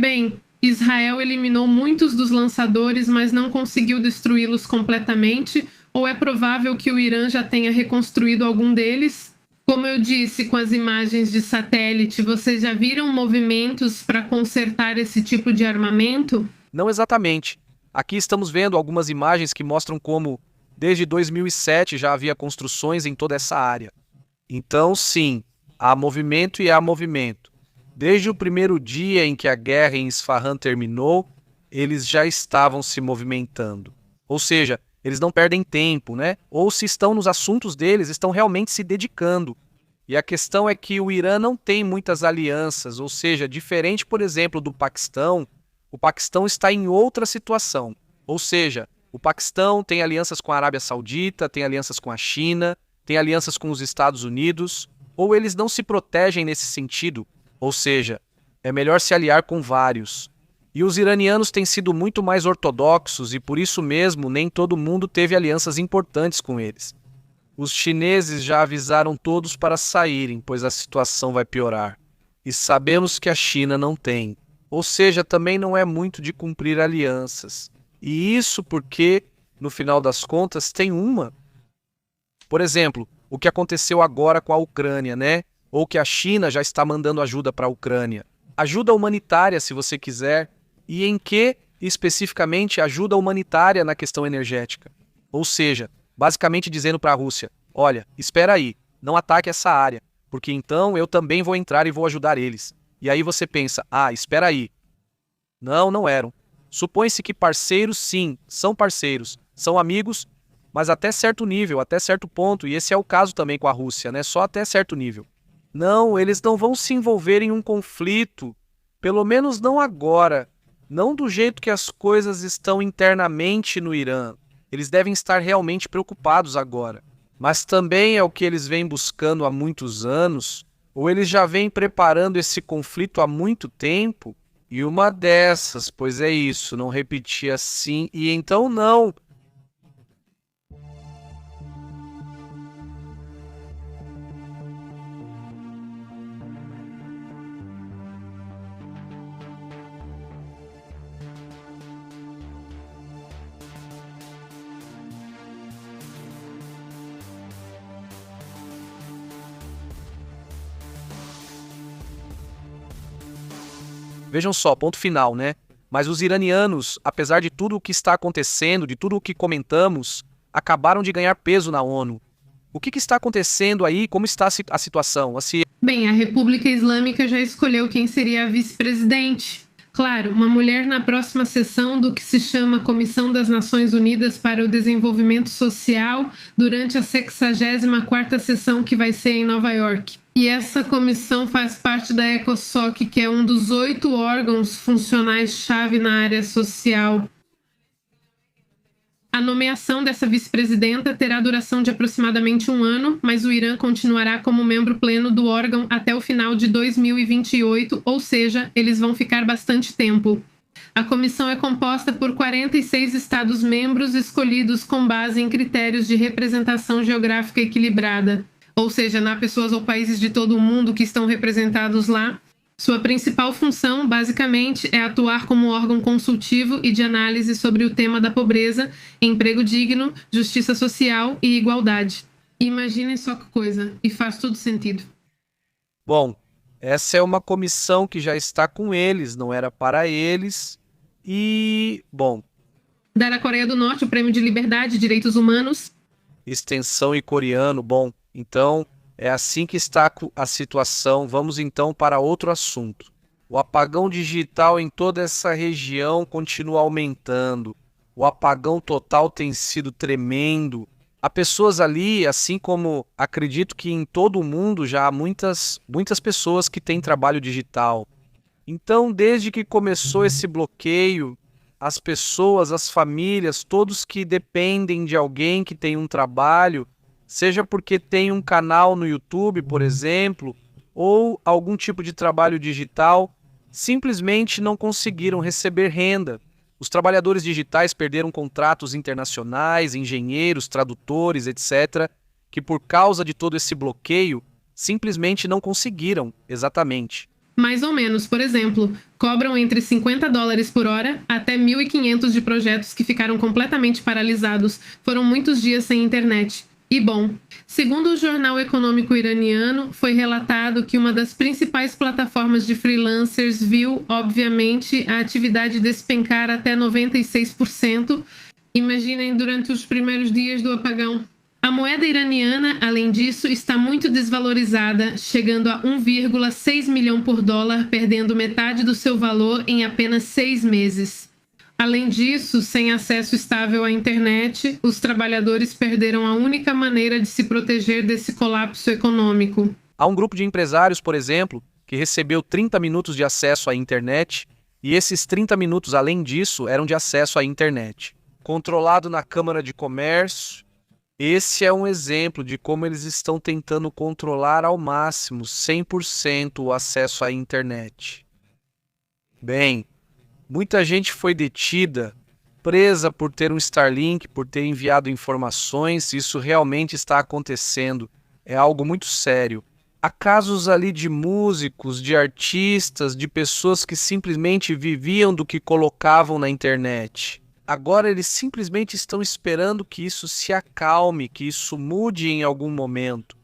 Israel eliminou muitos dos lançadores, mas não conseguiu destruí-los completamente, ou é provável que o Irã já tenha reconstruído algum deles? Como eu disse com as imagens de satélite, vocês já viram movimentos para consertar esse tipo de armamento? Não exatamente. Aqui estamos vendo algumas imagens que mostram como, desde 2007, já havia construções em toda essa área. Então, sim, há movimento e há movimento. Desde o primeiro dia em que a guerra em Isfahan terminou, eles já estavam se movimentando. Ou seja, eles não perdem tempo, né? Ou se estão nos assuntos deles, estão realmente se dedicando. E a questão é que o Irã não tem muitas alianças, ou seja, diferente, por exemplo, do Paquistão, o Paquistão está em outra situação. Ou seja, o Paquistão tem alianças com a Arábia Saudita, tem alianças com a China, tem alianças com os Estados Unidos, ou eles não se protegem nesse sentido, ou seja, é melhor se aliar com vários. E os iranianos têm sido muito mais ortodoxos e por isso mesmo nem todo mundo teve alianças importantes com eles. Os chineses já avisaram todos para saírem, pois a situação vai piorar. E sabemos que a China não tem. Ou seja, também não é muito de cumprir alianças. E isso porque, no final das contas, tem uma. Por exemplo, o que aconteceu agora com a Ucrânia, né? Ou que a China já está mandando ajuda para a Ucrânia. Ajuda humanitária, se você quiser. E em que, especificamente, ajuda humanitária na questão energética? Ou seja, basicamente dizendo para a Rússia, olha, espera aí, não ataque essa área, porque então eu também vou entrar e vou ajudar eles. E aí você pensa, espera aí. Não, não eram. Supõe-se que parceiros, sim, são parceiros, são amigos, mas até certo nível, até certo ponto, e esse é o caso também com a Rússia, né? Só até certo nível. Não, eles não vão se envolver em um conflito, pelo menos não agora. Não do jeito que as coisas estão internamente no Irã. Eles devem estar realmente preocupados agora. Mas também é o que eles vêm buscando há muitos anos, ou eles já vêm preparando esse conflito há muito tempo, e uma dessas, pois é isso, não repetir assim, e então não. Vejam só, ponto final, né? Mas os iranianos, apesar de tudo o que está acontecendo, de tudo o que comentamos, acabaram de ganhar peso na ONU. O que está acontecendo aí? Como está a situação? Bem, a República Islâmica já escolheu quem seria a vice-presidente. Claro, uma mulher na próxima sessão do que se chama Comissão das Nações Unidas para o Desenvolvimento Social durante a 64ª sessão que vai ser em Nova York. E essa comissão faz parte da ECOSOC, que é um dos 8 órgãos funcionais-chave na área social. A nomeação dessa vice-presidenta terá duração de aproximadamente 1 ano, mas o Irã continuará como membro pleno do órgão até o final de 2028, ou seja, eles vão ficar bastante tempo. A comissão é composta por 46 Estados-membros escolhidos com base em critérios de representação geográfica equilibrada. Ou seja, há pessoas ou países de todo o mundo que estão representados lá. Sua principal função, basicamente, é atuar como órgão consultivo e de análise sobre o tema da pobreza, emprego digno, justiça social e igualdade. Imaginem só que coisa, e faz todo sentido. Bom, essa é uma comissão que já está com eles, não era para eles. E, bom... Dar à Coreia do Norte o Prêmio de Liberdade e Direitos Humanos. Extensão e coreano, bom... Então, é assim que está a situação. Vamos então para outro assunto. O apagão digital em toda essa região continua aumentando. O apagão total tem sido tremendo. Há pessoas ali, assim como acredito que em todo o mundo já há muitas pessoas que têm trabalho digital. Então, desde que começou esse bloqueio, as pessoas, as famílias, todos que dependem de alguém que tem um trabalho, seja porque tem um canal no YouTube, por exemplo, ou algum tipo de trabalho digital, simplesmente não conseguiram receber renda. Os trabalhadores digitais perderam contratos internacionais, engenheiros, tradutores, etc., que por causa de todo esse bloqueio, simplesmente não conseguiram, exatamente. Mais ou menos, por exemplo, cobram entre $50 por hora até 1.500 de projetos que ficaram completamente paralisados. Foram muitos dias sem internet. E bom, segundo o jornal econômico iraniano, foi relatado que uma das principais plataformas de freelancers viu, obviamente, a atividade despencar até 96%. Imaginem durante os primeiros dias do apagão. A moeda iraniana, além disso, está muito desvalorizada, chegando a 1,6 milhão por dólar, perdendo metade do seu valor em apenas 6 meses. Além disso, sem acesso estável à internet, os trabalhadores perderam a única maneira de se proteger desse colapso econômico. Há um grupo de empresários, por exemplo, que recebeu 30 minutos de acesso à internet, e esses 30 minutos, além disso, eram de acesso à internet. Controlado na Câmara de Comércio, esse é um exemplo de como eles estão tentando controlar ao máximo, 100% o acesso à internet. Bem, muita gente foi detida, presa por ter um Starlink, por ter enviado informações. Isso realmente está acontecendo. É algo muito sério. Há casos ali de músicos, de artistas, de pessoas que simplesmente viviam do que colocavam na internet. Agora eles simplesmente estão esperando que isso se acalme, que isso mude em algum momento.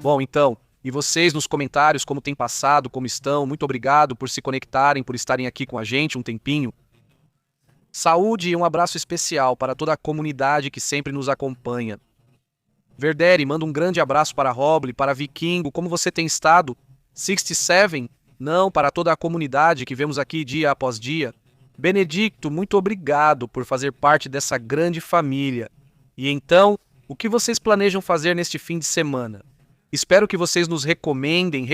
Bom, então, e vocês nos comentários, como tem passado, como estão? Muito obrigado por se conectarem, por estarem aqui com a gente um tempinho. Saúde e um abraço especial para toda a comunidade que sempre nos acompanha. Verderi, manda um grande abraço para Roble, para Vikingo, como você tem estado? 67, não, para toda a comunidade que vemos aqui dia após dia. Benedicto, muito obrigado por fazer parte dessa grande família. E então, o que vocês planejam fazer neste fim de semana? Espero que vocês nos recomendem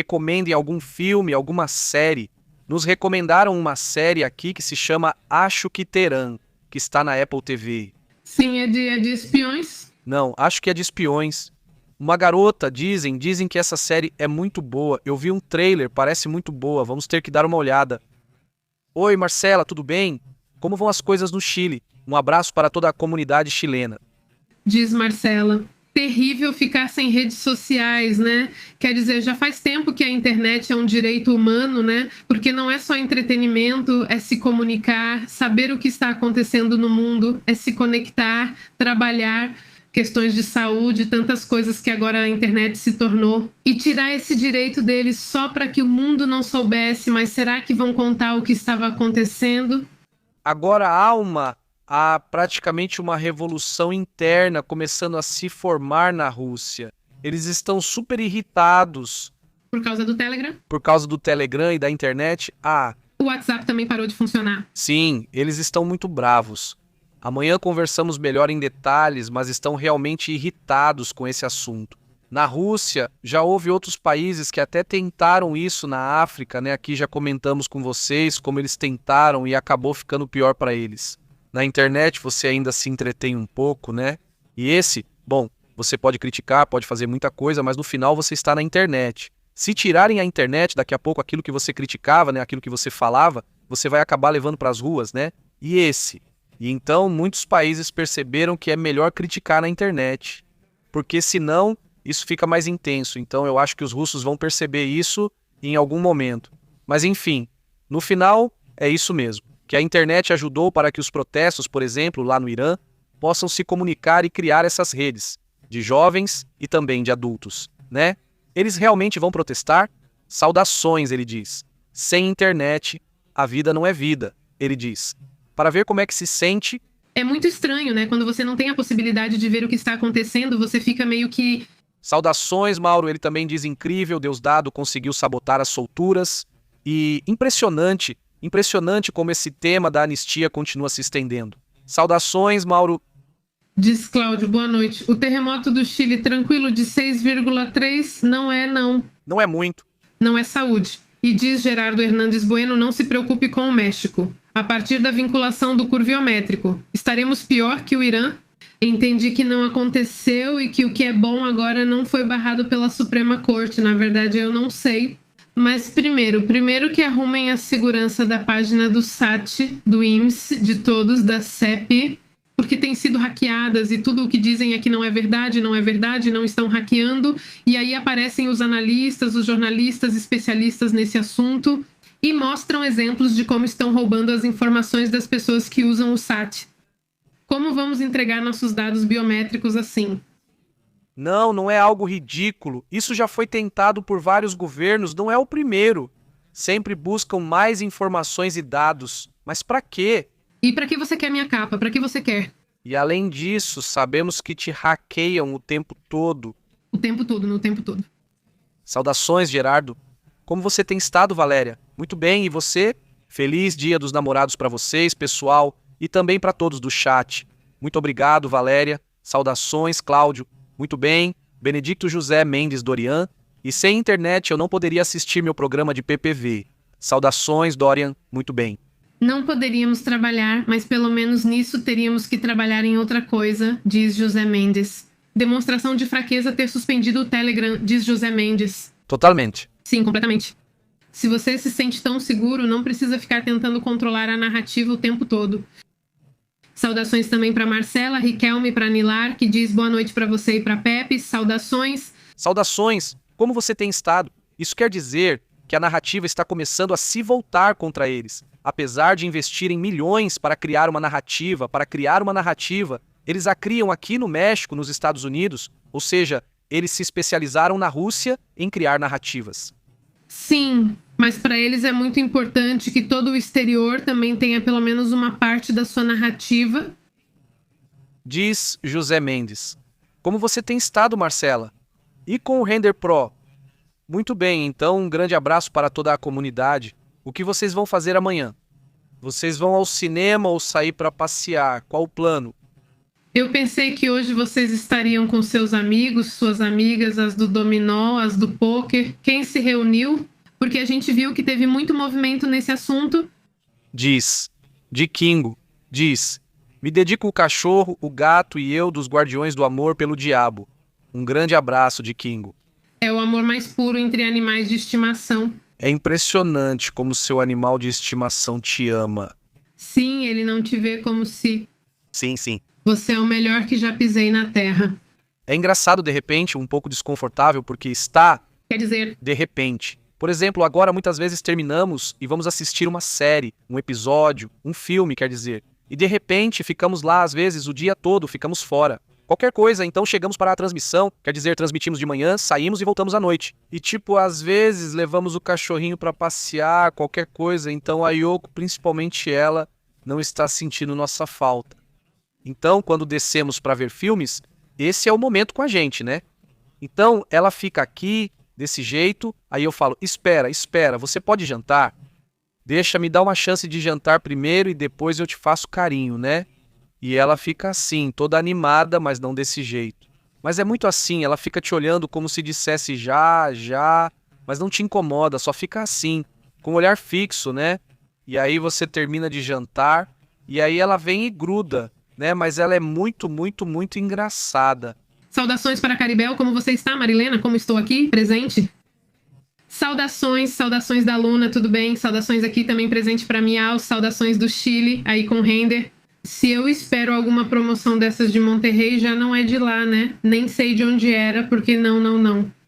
algum filme, alguma série. Nos recomendaram uma série aqui que se chama Acho que Terão, que está na Apple TV. Sim, é de espiões? Não, acho que é de espiões. Uma garota, dizem que essa série é muito boa. Eu vi um trailer, parece muito boa, vamos ter que dar uma olhada. Oi, Marcela, tudo bem? Como vão as coisas no Chile? Um abraço para toda a comunidade chilena. Diz Marcela. Terrível ficar sem redes sociais, né? Quer dizer, já faz tempo que a internet é um direito humano, né? Porque não é só entretenimento, é se comunicar, saber o que está acontecendo no mundo, é se conectar, trabalhar, questões de saúde, tantas coisas que agora a internet se tornou. E tirar esse direito deles só para que o mundo não soubesse, mas será que vão contar o que estava acontecendo? Agora há praticamente uma revolução interna começando a se formar na Rússia. Eles estão super irritados. Por causa do Telegram? Por causa do Telegram e da internet? O WhatsApp também parou de funcionar. Sim, eles estão muito bravos. Amanhã conversamos melhor em detalhes, mas estão realmente irritados com esse assunto. Na Rússia, já houve outros países que até tentaram isso na África, né? Aqui já comentamos com vocês como eles tentaram e acabou ficando pior para eles. Na internet você ainda se entretém um pouco, né? E bom, você pode criticar, pode fazer muita coisa, mas no final você está na internet. Se tirarem a internet, daqui a pouco aquilo que você criticava, né, aquilo que você falava, você vai acabar levando para as ruas, né? E então muitos países perceberam que é melhor criticar na internet, porque senão isso fica mais intenso. Então eu acho que os russos vão perceber isso em algum momento. Mas enfim, no final é isso mesmo. Que a internet ajudou para que os protestos, por exemplo, lá no Irã, possam se comunicar e criar essas redes, de jovens e também de adultos, né? Eles realmente vão protestar? Saudações, ele diz. Sem internet, a vida não é vida, ele diz. Para ver como é que se sente... É muito estranho, né? Quando você não tem a possibilidade de ver o que está acontecendo, você fica meio que... Saudações, Mauro, ele também diz incrível, Deusdado conseguiu sabotar as solturas. E impressionante como esse tema da anistia continua se estendendo. Saudações, Mauro. Diz Cláudio, boa noite. O terremoto do Chile tranquilo de 6,3 não é não. Não é muito. Não é saúde. E diz Gerardo Hernandes Bueno, não se preocupe com o México. A partir da vinculação do curviométrico, estaremos pior que o Irã? Entendi que não aconteceu e que o que é bom agora não foi barrado pela Suprema Corte. Na verdade, eu não sei. Mas primeiro que arrumem a segurança da página do SAT, do INSS, de todos, da CEP, porque têm sido hackeadas e tudo o que dizem é que não é verdade, não estão hackeando. E aí aparecem os analistas, os jornalistas, especialistas nesse assunto e mostram exemplos de como estão roubando as informações das pessoas que usam o SAT. Como vamos entregar nossos dados biométricos assim? Não é algo ridículo. Isso já foi tentado por vários governos, não é o primeiro. Sempre buscam mais informações e dados. Mas para quê? E pra que você quer minha capa? Pra que você quer? E além disso, sabemos que te hackeiam o tempo todo. O tempo todo, no tempo todo. Saudações, Gerardo. Como você tem estado, Valéria? Muito bem, e você? Feliz Dia dos Namorados para vocês, pessoal, e também para todos do chat. Muito obrigado, Valéria. Saudações, Cláudio. Muito bem. Benedicto José Mendes Dorian. E sem internet eu não poderia assistir meu programa de PPV. Saudações, Dorian. Muito bem. Não poderíamos trabalhar, mas pelo menos nisso teríamos que trabalhar em outra coisa, diz José Mendes. Demonstração de fraqueza ter suspendido o Telegram, diz José Mendes. Totalmente. Sim, completamente. Se você se sente tão seguro, não precisa ficar tentando controlar a narrativa o tempo todo. Saudações também para Marcela, Riquelme e para Nilar, que diz boa noite para você e para Pepe. Saudações. Saudações. Como você tem estado? Isso quer dizer que a narrativa está começando a se voltar contra eles. Apesar de investirem milhões para criar uma narrativa, eles a criam aqui no México, nos Estados Unidos, ou seja, eles se especializaram na Rússia em criar narrativas. Sim, mas para eles é muito importante que todo o exterior também tenha pelo menos uma parte da sua narrativa. Diz José Mendes. Como você tem estado, Marcela? E com o Render Pro? Muito bem, então um grande abraço para toda a comunidade. O que vocês vão fazer amanhã? Vocês vão ao cinema ou sair para passear? Qual o plano? Eu pensei que hoje vocês estariam com seus amigos, suas amigas, as do dominó, as do pôquer. Quem se reuniu? Porque a gente viu que teve muito movimento nesse assunto. Diz. De Kingo. Diz. Me dedico o cachorro, o gato e eu dos Guardiões do Amor pelo Diabo. Um grande abraço de Kingo. É o amor mais puro entre animais de estimação. É impressionante como seu animal de estimação te ama. Sim, ele não te vê como se... Sim, sim. Você é o melhor que já pisei na terra. É engraçado, de repente, um pouco desconfortável, porque está... Quer dizer, de repente. Por exemplo, agora muitas vezes terminamos e vamos assistir uma série, um episódio, um filme, quer dizer. E de repente ficamos lá, às vezes, o dia todo, ficamos fora. Qualquer coisa, então chegamos para a transmissão, quer dizer, transmitimos de manhã, saímos e voltamos à noite. E tipo, às vezes levamos o cachorrinho para passear, qualquer coisa, então a Yoko, principalmente ela, não está sentindo nossa falta. Então, quando descemos para ver filmes, esse é o momento com a gente, né? Então, ela fica aqui, desse jeito, aí eu falo, espera, você pode jantar? Deixa-me dar uma chance de jantar primeiro e depois eu te faço carinho, né? E ela fica assim, toda animada, mas não desse jeito. Mas é muito assim, ela fica te olhando como se dissesse já, mas não te incomoda, só fica assim, com o olhar fixo, né? E aí você termina de jantar, e aí ela vem e gruda, né? Mas ela é muito, muito, muito engraçada. saudações para Caribel, como você está, Marilena? Como estou aqui, presente? Saudações da Luna, tudo bem? Saudações aqui também presente para Miau, saudações do Chile, aí com Render. Se eu espero alguma promoção dessas de Monterrey, já não é de lá, né? Nem sei de onde era, porque não.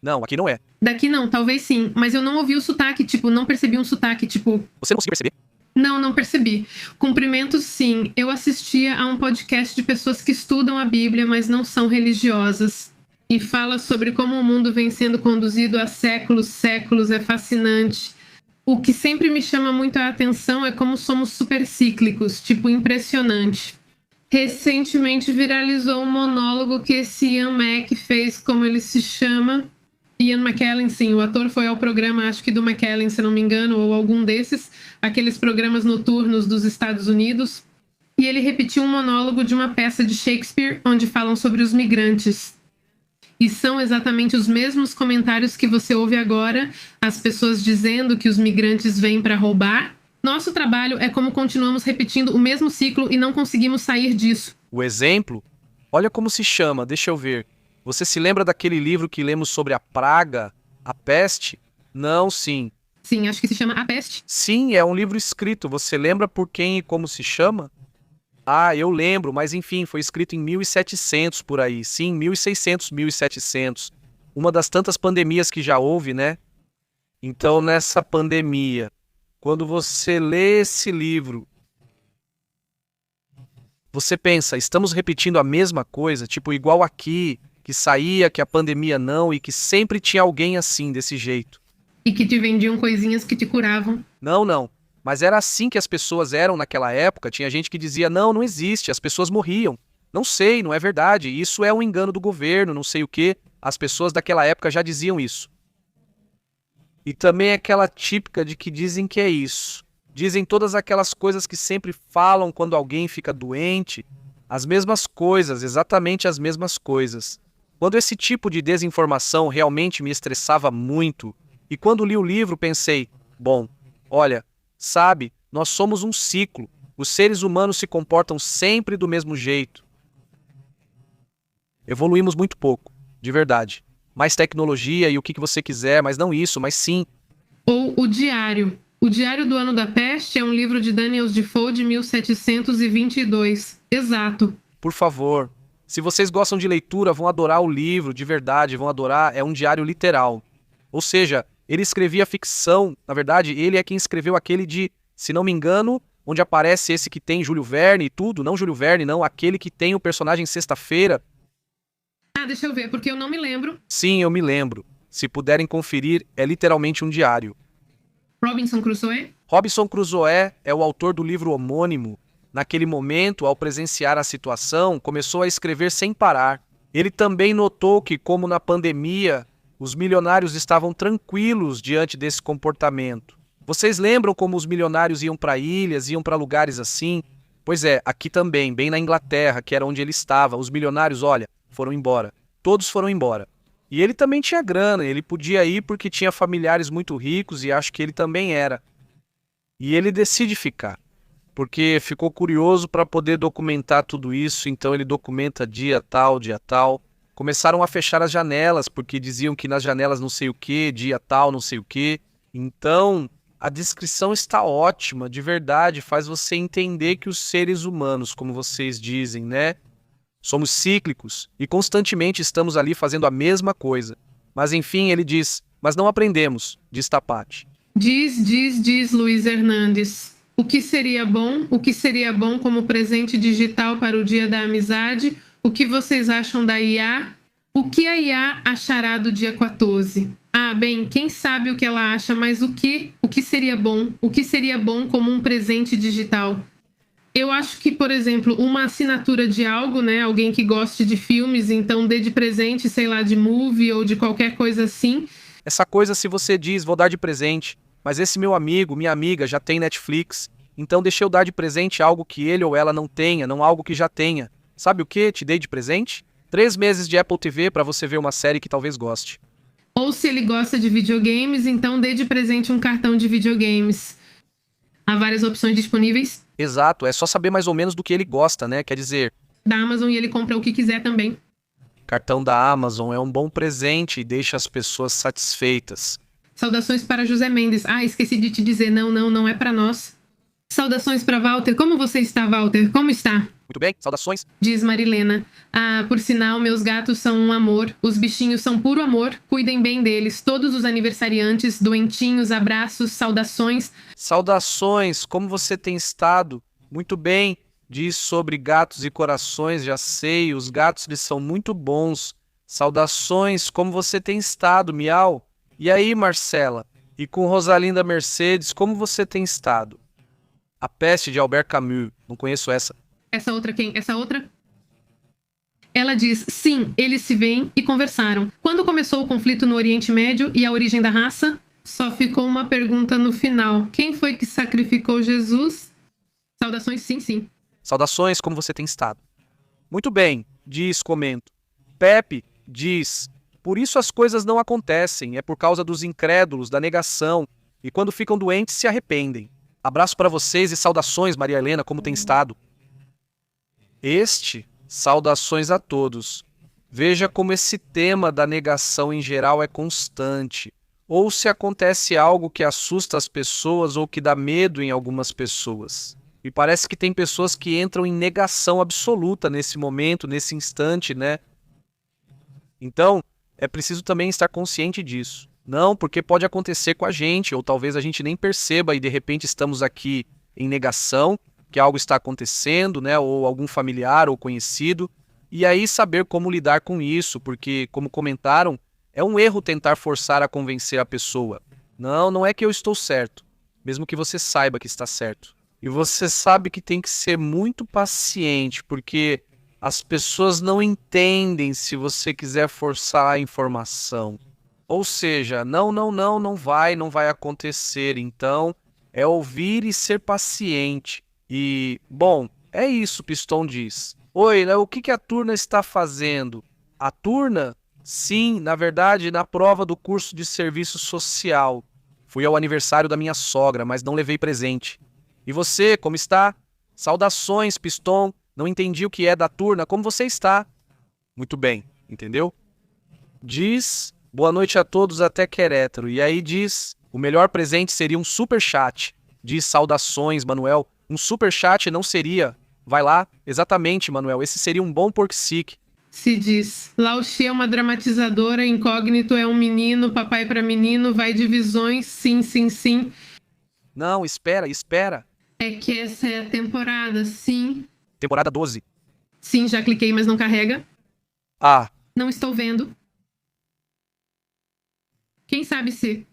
Não, aqui não é. Daqui não, talvez sim, mas eu não ouvi o sotaque, tipo, não percebi um sotaque, tipo... Você não conseguiu perceber? Não percebi. Cumprimentos, sim. Eu assistia a um podcast de pessoas que estudam a Bíblia, mas não são religiosas. E fala sobre como o mundo vem sendo conduzido há séculos, é fascinante. O que sempre me chama muito a atenção é como somos super cíclicos, tipo, impressionante. Recentemente viralizou um monólogo que esse Ian Mac fez, como ele se chama. Ian McKellen, sim, o ator foi ao programa, acho que do McKellen, se não me engano, ou algum desses, aqueles programas noturnos dos Estados Unidos. E ele repetiu um monólogo de uma peça de Shakespeare, onde falam sobre os migrantes. E são exatamente os mesmos comentários que você ouve agora, as pessoas dizendo que os migrantes vêm para roubar. Nosso trabalho é como continuamos repetindo o mesmo ciclo e não conseguimos sair disso. O exemplo? Olha como se chama, deixa eu ver. Você se lembra daquele livro que lemos sobre a praga, a peste? Não, sim. Sim, acho que se chama A Peste. Sim, é um livro escrito. Você lembra por quem e como se chama? Ah, eu lembro, mas enfim, foi escrito em 1700 por aí. Sim, 1600, 1700. Uma das tantas pandemias que já houve, né? Então, nessa pandemia, quando você lê esse livro, você pensa, estamos repetindo a mesma coisa, tipo igual aqui, que saía, que a pandemia não, e que sempre tinha alguém assim, desse jeito. E que te vendiam coisinhas que te curavam. Não. Mas era assim que as pessoas eram naquela época. Tinha gente que dizia, não existe, as pessoas morriam. Não sei, não é verdade, isso é um engano do governo, não sei o quê. As pessoas daquela época já diziam isso. E também aquela típica de que dizem que é isso. Dizem todas aquelas coisas que sempre falam quando alguém fica doente. As mesmas coisas, exatamente as mesmas coisas. Quando esse tipo de desinformação realmente me estressava muito, e quando li o livro pensei, bom, olha, sabe, nós somos um ciclo. Os seres humanos se comportam sempre do mesmo jeito. Evoluímos muito pouco, de verdade. Mais tecnologia e o que você quiser, mas não isso, mas sim. Ou O Diário. O Diário do Ano da Peste é um livro de Daniel Defoe de 1722. Exato. Por favor, se vocês gostam de leitura, vão adorar o livro, de verdade, vão adorar, é um diário literal. Ou seja, ele escrevia ficção, na verdade, ele é quem escreveu aquele de, se não me engano, onde aparece esse que tem Júlio Verne e tudo, não Júlio Verne, não, aquele que tem o personagem Sexta-feira. Deixa eu ver, porque eu não me lembro. Sim, eu me lembro. Se puderem conferir, é literalmente um diário. Robinson Crusoe? Robinson Crusoe é o autor do livro homônimo. Naquele momento, ao presenciar a situação, começou a escrever sem parar. Ele também notou que, como na pandemia, os milionários estavam tranquilos diante desse comportamento. Vocês lembram como os milionários iam para ilhas, iam para lugares assim? Pois é, aqui também, bem na Inglaterra, que era onde ele estava, os milionários, olha, foram embora. Todos foram embora. E ele também tinha grana, ele podia ir porque tinha familiares muito ricos e acho que ele também era. E ele decide ficar, porque ficou curioso para poder documentar tudo isso, então ele documenta dia tal, dia tal. Começaram a fechar as janelas, porque diziam que nas janelas não sei o que, dia tal, não sei o que. Então, a descrição está ótima, de verdade, faz você entender que os seres humanos, como vocês dizem, né? Somos cíclicos e constantemente estamos ali fazendo a mesma coisa. Mas enfim, ele diz, mas não aprendemos, diz Tapati. Diz Luiz Hernandes. O que seria bom? O que seria bom como presente digital para o Dia da Amizade? O que vocês acham da IA? O que a IA achará do dia 14? Bem, quem sabe o que ela acha, mas o que seria bom? O que seria bom como um presente digital? Eu acho que, por exemplo, uma assinatura de algo, né? Alguém que goste de filmes, então dê de presente, sei lá, de movie ou de qualquer coisa assim. Essa coisa, se você diz, vou dar de presente, mas esse meu amigo, minha amiga já tem Netflix, então deixa eu dar de presente algo que ele ou ela não tenha, não algo que já tenha. Sabe o que? Te dei de presente? 3 meses de Apple TV para você ver uma série que talvez goste. Ou se ele gosta de videogames, então dê de presente um cartão de videogames. Há várias opções disponíveis. Exato, é só saber mais ou menos do que ele gosta, né? Quer dizer, Da Amazon e ele compra o que quiser também. cartão da Amazon é um bom presente e deixa as pessoas satisfeitas. Saudações para José Mendes. Esqueci de te dizer, não é para nós. Saudações para Walter. Como você está, Walter? Como está? Muito bem, saudações. Diz Marilena. Por sinal, meus gatos são um amor. Os bichinhos são puro amor. Cuidem bem deles. Todos os aniversariantes, doentinhos, abraços, saudações. Saudações, como você tem estado? Muito bem, diz sobre gatos e corações, já sei, os gatos eles são muito bons. Saudações, como você tem estado, miau? E aí, Marcela? E com Rosalinda Mercedes, como você tem estado? A Peste, de Albert Camus, não conheço essa. Essa outra quem? Essa outra? Ela diz, sim, eles se veem e conversaram. Quando começou o conflito no Oriente Médio e a origem da raça? Só ficou uma pergunta no final. Quem foi que sacrificou Jesus? Saudações, sim. Saudações, como você tem estado? Muito bem, diz, comento. Pepe diz, por isso as coisas não acontecem, é por causa dos incrédulos, da negação, e quando ficam doentes se arrependem. Abraço para vocês e saudações, Maria Helena, como tem estado? Saudações a todos. Veja como esse tema da negação em geral é constante. Ou se acontece algo que assusta as pessoas ou que dá medo em algumas pessoas. E parece que tem pessoas que entram em negação absoluta nesse momento, nesse instante, né? Então, é preciso também estar consciente disso. Não, porque pode acontecer com a gente, ou talvez a gente nem perceba e de repente estamos aqui em negação, que algo está acontecendo, né? Ou algum familiar ou conhecido. E aí saber como lidar com isso, porque, como comentaram, é um erro tentar forçar a convencer a pessoa. Não, não é que eu estou certo, mesmo que você saiba que está certo. E você sabe que tem que ser muito paciente, porque as pessoas não entendem se você quiser forçar a informação. Ou seja, não vai acontecer. Então, é ouvir e ser paciente. E, bom, é isso, Piston diz. Oi, né, o que a Turna está fazendo? A Turna? Sim, na verdade, na prova do curso de serviço social. Fui ao aniversário da minha sogra, mas não levei presente. E você, como está? Saudações, Piston. Não entendi o que é da Turna. Como você está? Muito bem, entendeu? Diz, boa noite a todos até Querétaro. E aí diz, o melhor presente seria um super chat. Diz, saudações, Manuel. Um super chat não seria. Vai lá. Exatamente, Manuel. Esse seria um bom porksic. Se diz, Lao Xi é uma dramatizadora, incógnito é um menino, papai para menino, vai de visões, sim, sim, sim. Não, espera. É que essa é a temporada, sim. Temporada 12. Sim, já cliquei, mas não carrega. Ah, Não estou vendo. Quem sabe se...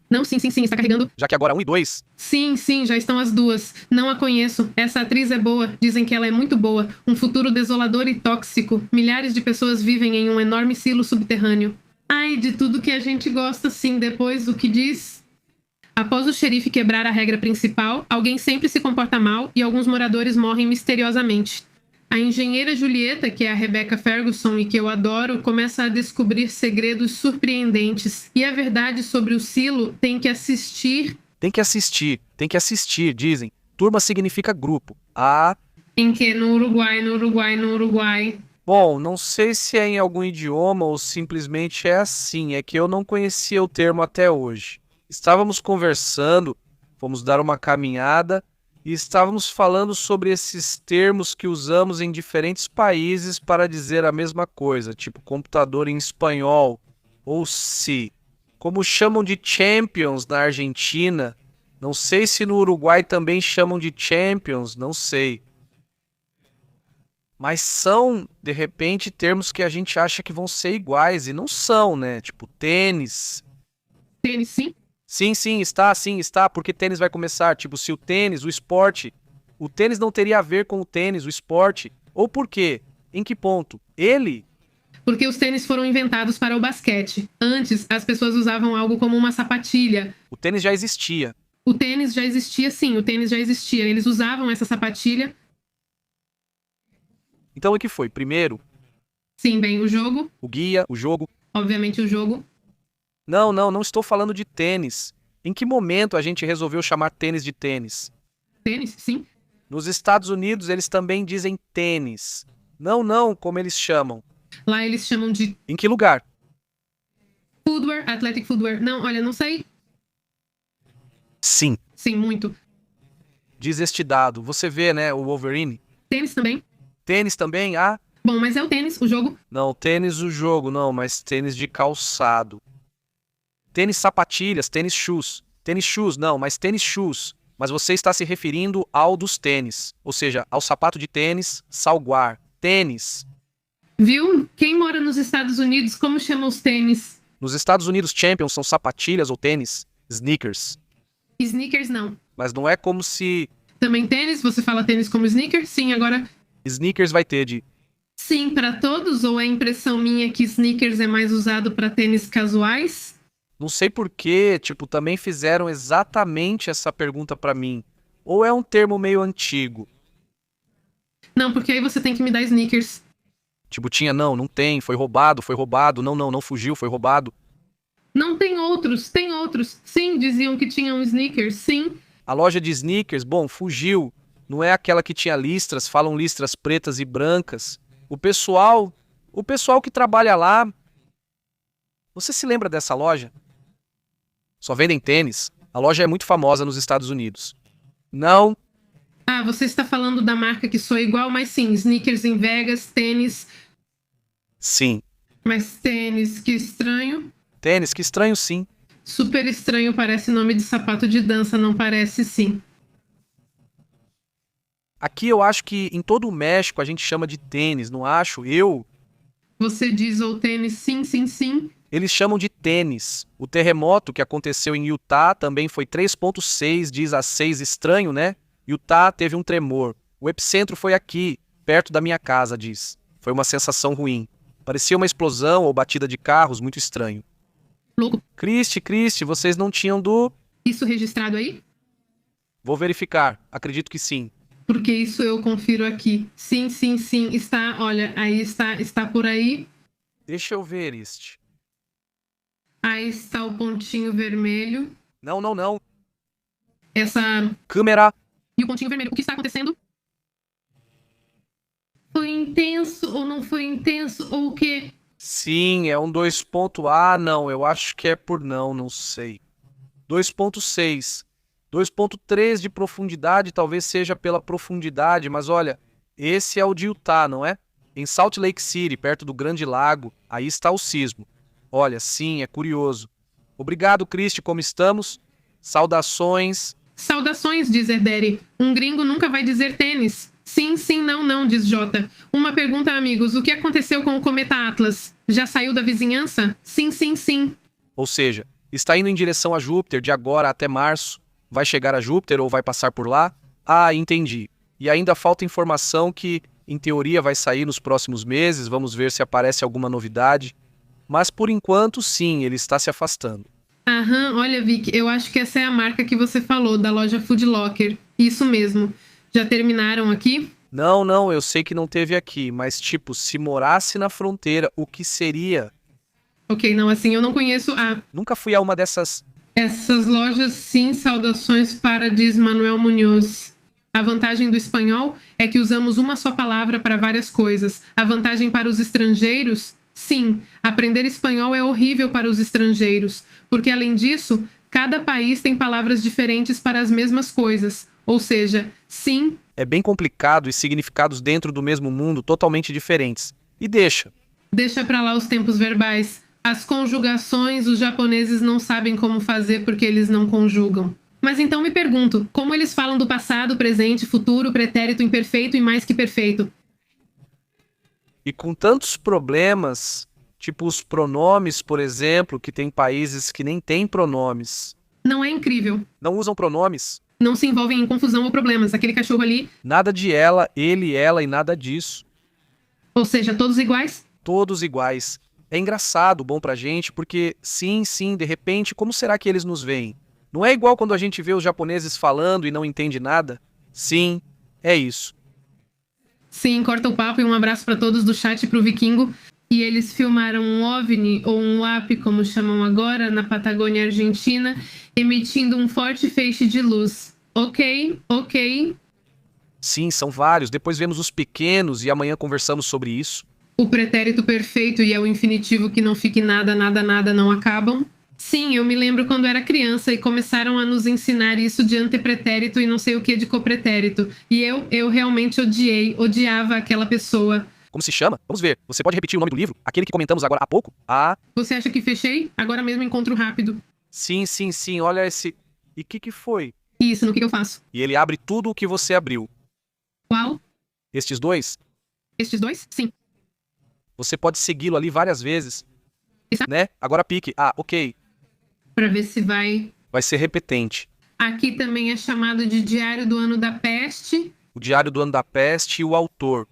Não, sim, está carregando. já que agora 1 e 2. Sim, já estão as duas. Não a conheço. Essa atriz é boa. Dizem que ela é muito boa. Um futuro desolador e tóxico. Milhares de pessoas vivem em um enorme silo subterrâneo. Ai, de tudo que a gente gosta, sim. Depois, o que diz? Após o xerife quebrar a regra principal, alguém sempre se comporta mal e alguns moradores morrem misteriosamente. A engenheira Julieta, que é a Rebecca Ferguson e que eu adoro, começa a descobrir segredos surpreendentes. E a verdade sobre o silo tem que assistir... Tem que assistir, dizem. Turma significa grupo. Em que? No Uruguai. Bom, não sei se é em algum idioma ou simplesmente é assim. É que eu não conhecia o termo até hoje. Estávamos conversando, fomos dar uma caminhada e estávamos falando sobre esses termos que usamos em diferentes países para dizer a mesma coisa, tipo computador em espanhol, ou se, como chamam de champions na Argentina, não sei se no Uruguai também chamam de champions, não sei. Mas são, de repente, termos que a gente acha que vão ser iguais e não são, né? Tipo tênis. Tênis, sim? Sim, está, porque tênis vai começar. Tipo, se o tênis, o esporte, o tênis não teria a ver com o tênis, o esporte. Ou por quê? Em que ponto? Ele? Porque os tênis foram inventados para o basquete. Antes, as pessoas usavam algo como uma sapatilha. O tênis já existia. O tênis já existia, sim, o tênis já existia. Eles usavam essa sapatilha. Então o que foi? Primeiro? Sim, bem, o jogo. O guia, o jogo. Obviamente o jogo. Não estou falando de tênis. Em que momento a gente resolveu chamar tênis de tênis? Tênis, sim. Nos Estados Unidos eles também dizem tênis. Não, como eles chamam. Lá eles chamam de Em que lugar? footwear, athletic footwear. Não, olha, não sei. Sim, Sim, muito. diz este dado. Você vê, né, o Wolverine? Tênis também. Tênis também? Bom, mas é o tênis, o jogo. Não, tênis o jogo, não, mas tênis de calçado. Tênis sapatilhas, tênis shoes. Tênis shoes, não, mas tênis shoes. Mas você está se referindo ao dos tênis. Ou seja, ao sapato de tênis, salguar. Tênis. Viu? Quem mora nos Estados Unidos, como chama os tênis? Nos Estados Unidos, champions são sapatilhas ou tênis. Sneakers. Sneakers, não. Mas não é como se Também tênis? Você fala tênis como sneaker? Sim, agora... sneakers vai ter de... Sim, para todos? Ou é impressão minha que sneakers é mais usado para tênis casuais? Não sei porquê, tipo, também fizeram exatamente essa pergunta pra mim. Ou é um termo meio antigo? Não, porque aí você tem que me dar sneakers. Tipo, tinha, não tem, foi roubado, não fugiu, foi roubado. Não, tem outros. Sim, diziam que tinham sneakers, sim. A loja de sneakers, bom, fugiu. Não é aquela que tinha listras, falam listras pretas e brancas. O pessoal que trabalha lá... Você se lembra dessa loja? Só vendem tênis. A loja é muito famosa nos Estados Unidos. Não, Ah, você está falando da marca que soa igual, mas sim, sneakers em Vegas, tênis. sim. Mas tênis, que estranho. Tênis, que estranho sim. Super estranho, parece nome de sapato de dança, não parece sim. Aqui eu acho que em todo o México a gente chama de tênis, não acho? Você diz ou tênis, sim, sim, sim. Eles chamam de tênis. O terremoto que aconteceu em Utah também foi 3,6, diz a 6, estranho, né? Utah teve um tremor. O epicentro foi aqui, perto da minha casa, diz. Foi uma sensação ruim. Parecia uma explosão ou batida de carros, muito estranho. Louco. Cristi, vocês não tinham do... Isso registrado aí? Vou verificar. Acredito que sim. Porque isso eu confiro aqui. Sim, sim, sim. Está, olha, aí está por aí. Deixa eu ver, Ist. Aí está o pontinho vermelho. Não. Essa... Câmera. E o pontinho vermelho. O que está acontecendo? Foi intenso ou não foi intenso? Ou o quê? Sim, é um 2. Ah, não, eu acho que é por não sei. 2,6. 2,3 de profundidade, talvez seja pela profundidade, mas olha, esse é o de Utah, não é? Em Salt Lake City, perto do Grande Lago, aí está o sismo. Olha, sim, é curioso. Obrigado, Cristi, como estamos? Saudações. Saudações, diz Erderi. Um gringo nunca vai dizer tênis. Sim, sim, não, diz Jota. Uma pergunta, amigos. O que aconteceu com o cometa Atlas? Já saiu da vizinhança? Sim, sim, sim. Ou seja, está indo em direção a Júpiter de agora até março. Vai chegar a Júpiter ou vai passar por lá? Ah, entendi. E ainda falta informação que, em teoria, vai sair nos próximos meses. Vamos ver se aparece alguma novidade. Mas, por enquanto, sim, ele está se afastando. Aham, olha, Vic, eu acho que essa é a marca que você falou, da loja Food Locker. Isso mesmo. Já terminaram aqui? Não, eu sei que não teve aqui, mas tipo, se morasse na fronteira, o que seria? Ok, não, assim, eu não conheço a... Nunca fui a uma dessas... Essas lojas, sim, saudações para, diz Manuel Munhoz. A vantagem do espanhol é que usamos uma só palavra para várias coisas. A vantagem para os estrangeiros? Sim, aprender espanhol é horrível para os estrangeiros, porque além disso, cada país tem palavras diferentes para as mesmas coisas. Ou seja, sim... É bem complicado e significados dentro do mesmo mundo totalmente diferentes. E deixa. Deixa para lá os tempos verbais. As conjugações, os japoneses não sabem como fazer porque eles não conjugam. Mas então me pergunto, como eles falam do passado, presente, futuro, pretérito, imperfeito e mais que perfeito? E com tantos problemas, tipo os pronomes, por exemplo, que tem países que nem têm pronomes. Não é incrível? Não usam pronomes. Não se envolvem em confusão ou problemas. Aquele cachorro ali... Nada de ela, ele, ela e nada disso. Ou seja, todos iguais? Todos iguais. É engraçado, bom pra gente, porque sim, de repente, como será que eles nos veem? Não é igual quando a gente vê os japoneses falando e não entende nada? Sim, é isso. Sim, corta o papo e um abraço para todos do chat e pro Vikingo. E eles filmaram um OVNI, ou um WAP, como chamam agora, na Patagônia Argentina, emitindo um forte feixe de luz. Ok. Sim, são vários. Depois vemos os pequenos e amanhã conversamos sobre isso. O pretérito perfeito e é o infinitivo que não fique nada, não acabam. Sim, eu me lembro quando era criança e começaram a nos ensinar isso de antepretérito e não sei o que de copretérito. E eu realmente odiava aquela pessoa. Como se chama? Vamos ver. Você pode repetir o nome do livro? Aquele que comentamos agora há pouco? Ah. Você acha que fechei? Agora mesmo encontro rápido. Sim. Olha esse... E que foi? Isso, no que eu faço? E ele abre tudo o que você abriu. Qual? Estes dois? Estes dois? Sim. Você pode segui-lo ali várias vezes. Está? Né? Agora pique. Ah, ok. Pra ver se vai... Vai ser repetente. Aqui também é chamado de Diário do Ano da Peste. O Diário do Ano da Peste e o autor.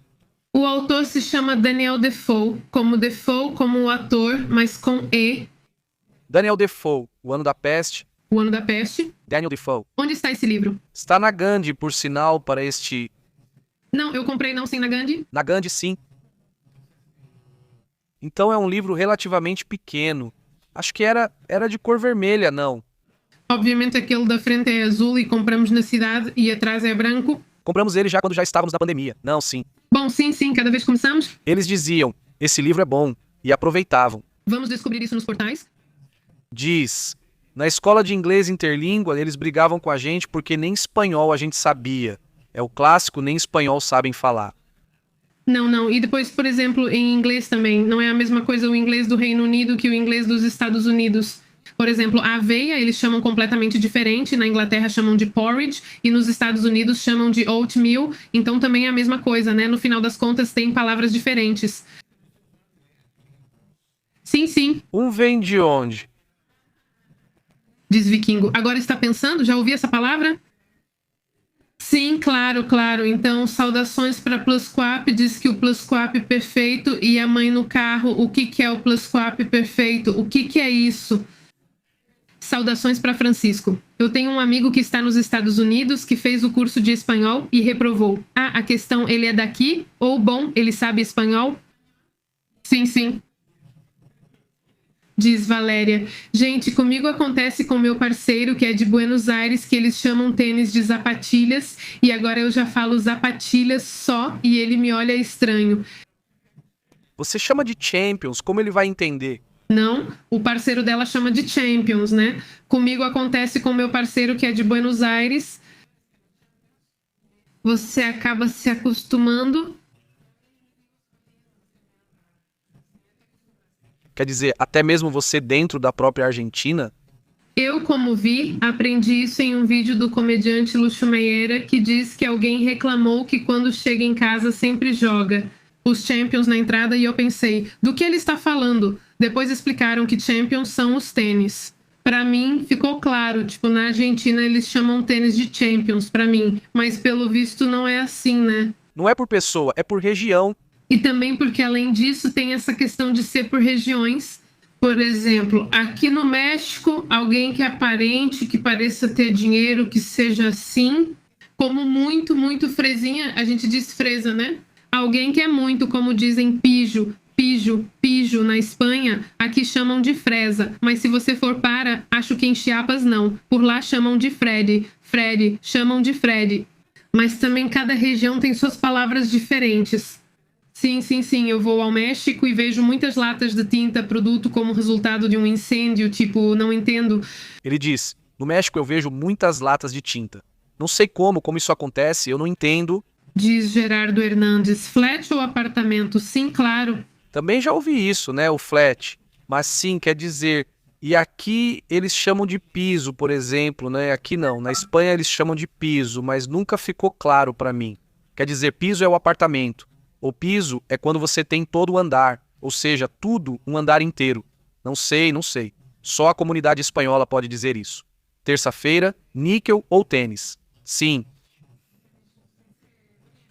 O autor se chama Daniel Defoe, como o ator, mas com E. Daniel Defoe, O Ano da Peste. O Ano da Peste. Daniel Defoe. Onde está esse livro? Está na Gandhi, por sinal, para este... Não, eu comprei não, sim, na Gandhi. Na Gandhi, sim. Então é um livro relativamente pequeno. Acho que era de cor vermelha, não. Obviamente aquele da frente é azul e compramos na cidade e atrás é branco. Compramos ele já quando já estávamos na pandemia. Não, sim. Bom, sim, cada vez começamos. Eles diziam, esse livro é bom, e aproveitavam. Vamos descobrir isso nos portais? Diz, na escola de inglês interlíngua, eles brigavam com a gente porque nem espanhol a gente sabia. É o clássico, nem espanhol sabem falar. Não. E depois, por exemplo, em inglês também. Não é a mesma coisa o inglês do Reino Unido que o inglês dos Estados Unidos. Por exemplo, a aveia eles chamam completamente diferente. Na Inglaterra chamam de porridge e nos Estados Unidos chamam de oatmeal. Então também é a mesma coisa, né? No final das contas tem palavras diferentes. Sim, sim, Um vem de onde? diz Vikingo. Agora está pensando? Já ouvi essa palavra? Sim, claro, claro. Então, saudações para Plusquap. Diz que o Plusquap perfeito e a mãe no carro. O que que é o Plusquap perfeito? O que que é isso? Saudações para Francisco. Eu tenho um amigo que está nos Estados Unidos que fez o curso de espanhol e reprovou. Ah, a questão, ele é daqui? Ou, bom, ele sabe espanhol? Sim, sim. Diz Valéria. Gente, comigo acontece com meu parceiro, que é de Buenos Aires, que eles chamam tênis de zapatilhas, e agora eu já falo zapatilhas só, e ele me olha estranho. Você chama de Champions, como ele vai entender? Não, o parceiro dela chama de Champions, né? Comigo acontece com meu parceiro, que é de Buenos Aires. Você acaba se acostumando. Quer dizer, até mesmo você dentro da própria Argentina? Eu, como vi, aprendi isso em um vídeo do comediante Lúcio Meira, que diz que alguém reclamou que quando chega em casa sempre joga os Champions na entrada, e eu pensei, do que ele está falando? Depois explicaram que Champions são os tênis. Pra mim, ficou claro, tipo, na Argentina eles chamam tênis de Champions, pra mim, mas pelo visto não é assim, né? Não é por pessoa, é por região. E também porque, além disso, tem essa questão de ser por regiões. Por exemplo, aqui no México, alguém que é aparente, que pareça ter dinheiro, que seja assim, como muito, muito fresinha, a gente diz fresa, né? Alguém que é muito, como dizem, pijo, pijo, pijo na Espanha, aqui chamam de fresa. Mas se você for para, acho que em Chiapas não. Por lá chamam de Fred, Fred, chamam de Fred. Mas também cada região tem suas palavras diferentes. Sim, sim, sim. Eu vou ao México e vejo muitas latas de tinta produto como resultado de um incêndio, tipo, não entendo. Ele diz, no México eu vejo muitas latas de tinta. Não sei como isso acontece, eu não entendo. Diz Gerardo Hernandes. Flat ou apartamento? Sim, claro. Também já ouvi isso, né, o flat. Mas sim, quer dizer, e aqui eles chamam de piso, por exemplo, né? Aqui não, na Espanha eles chamam de piso, mas nunca ficou claro para mim. Quer dizer, piso é o apartamento. O piso é quando você tem todo o andar, ou seja, tudo um andar inteiro. Não sei. Só a comunidade espanhola pode dizer isso. Terça-feira, níquel ou tênis. Sim.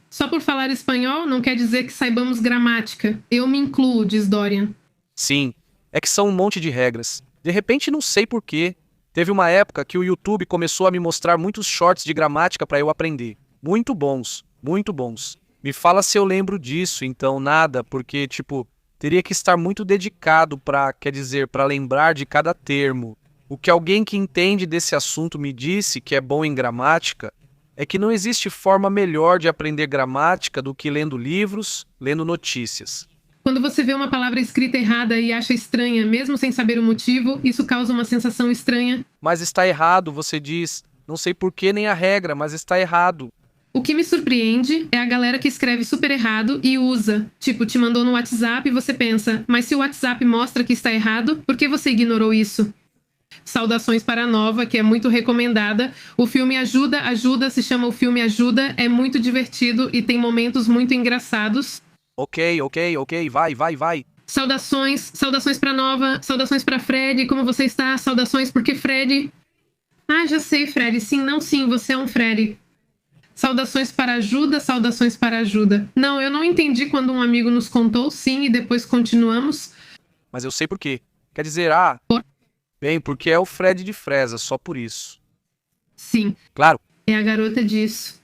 Só por falar espanhol não quer dizer que saibamos gramática. Eu me incluo, diz Dorian. Sim. É que são um monte de regras. De repente não sei por quê. Teve uma época que o YouTube começou a me mostrar muitos shorts de gramática para eu aprender. Muito bons, muito bons. Me fala se eu lembro disso, então nada, porque, tipo, teria que estar muito dedicado para lembrar de cada termo. O que alguém que entende desse assunto me disse que é bom em gramática é que não existe forma melhor de aprender gramática do que lendo livros, lendo notícias. Quando você vê uma palavra escrita errada e acha estranha, mesmo sem saber o motivo, isso causa uma sensação estranha. Mas está errado, você diz. Não sei porquê nem a regra, mas está errado. O que me surpreende é a galera que escreve super errado e usa. Tipo, te mandou no WhatsApp e você pensa, mas se o WhatsApp mostra que está errado, por que você ignorou isso? Saudações para a Nova, que é muito recomendada. O filme Ajuda, se chama o filme Ajuda, é muito divertido e tem momentos muito engraçados. Ok, vai. Saudações para Nova, saudações para Fred, como você está? Saudações, porque Fred... Ah, já sei, Fred, sim, você é um Fred. Saudações para ajuda. Não, eu não entendi quando um amigo nos contou, sim, e depois continuamos. Mas eu sei por quê. Quer dizer, bem, porque é o Fred de Fresa, só por isso. Sim. Claro. É a garota disso.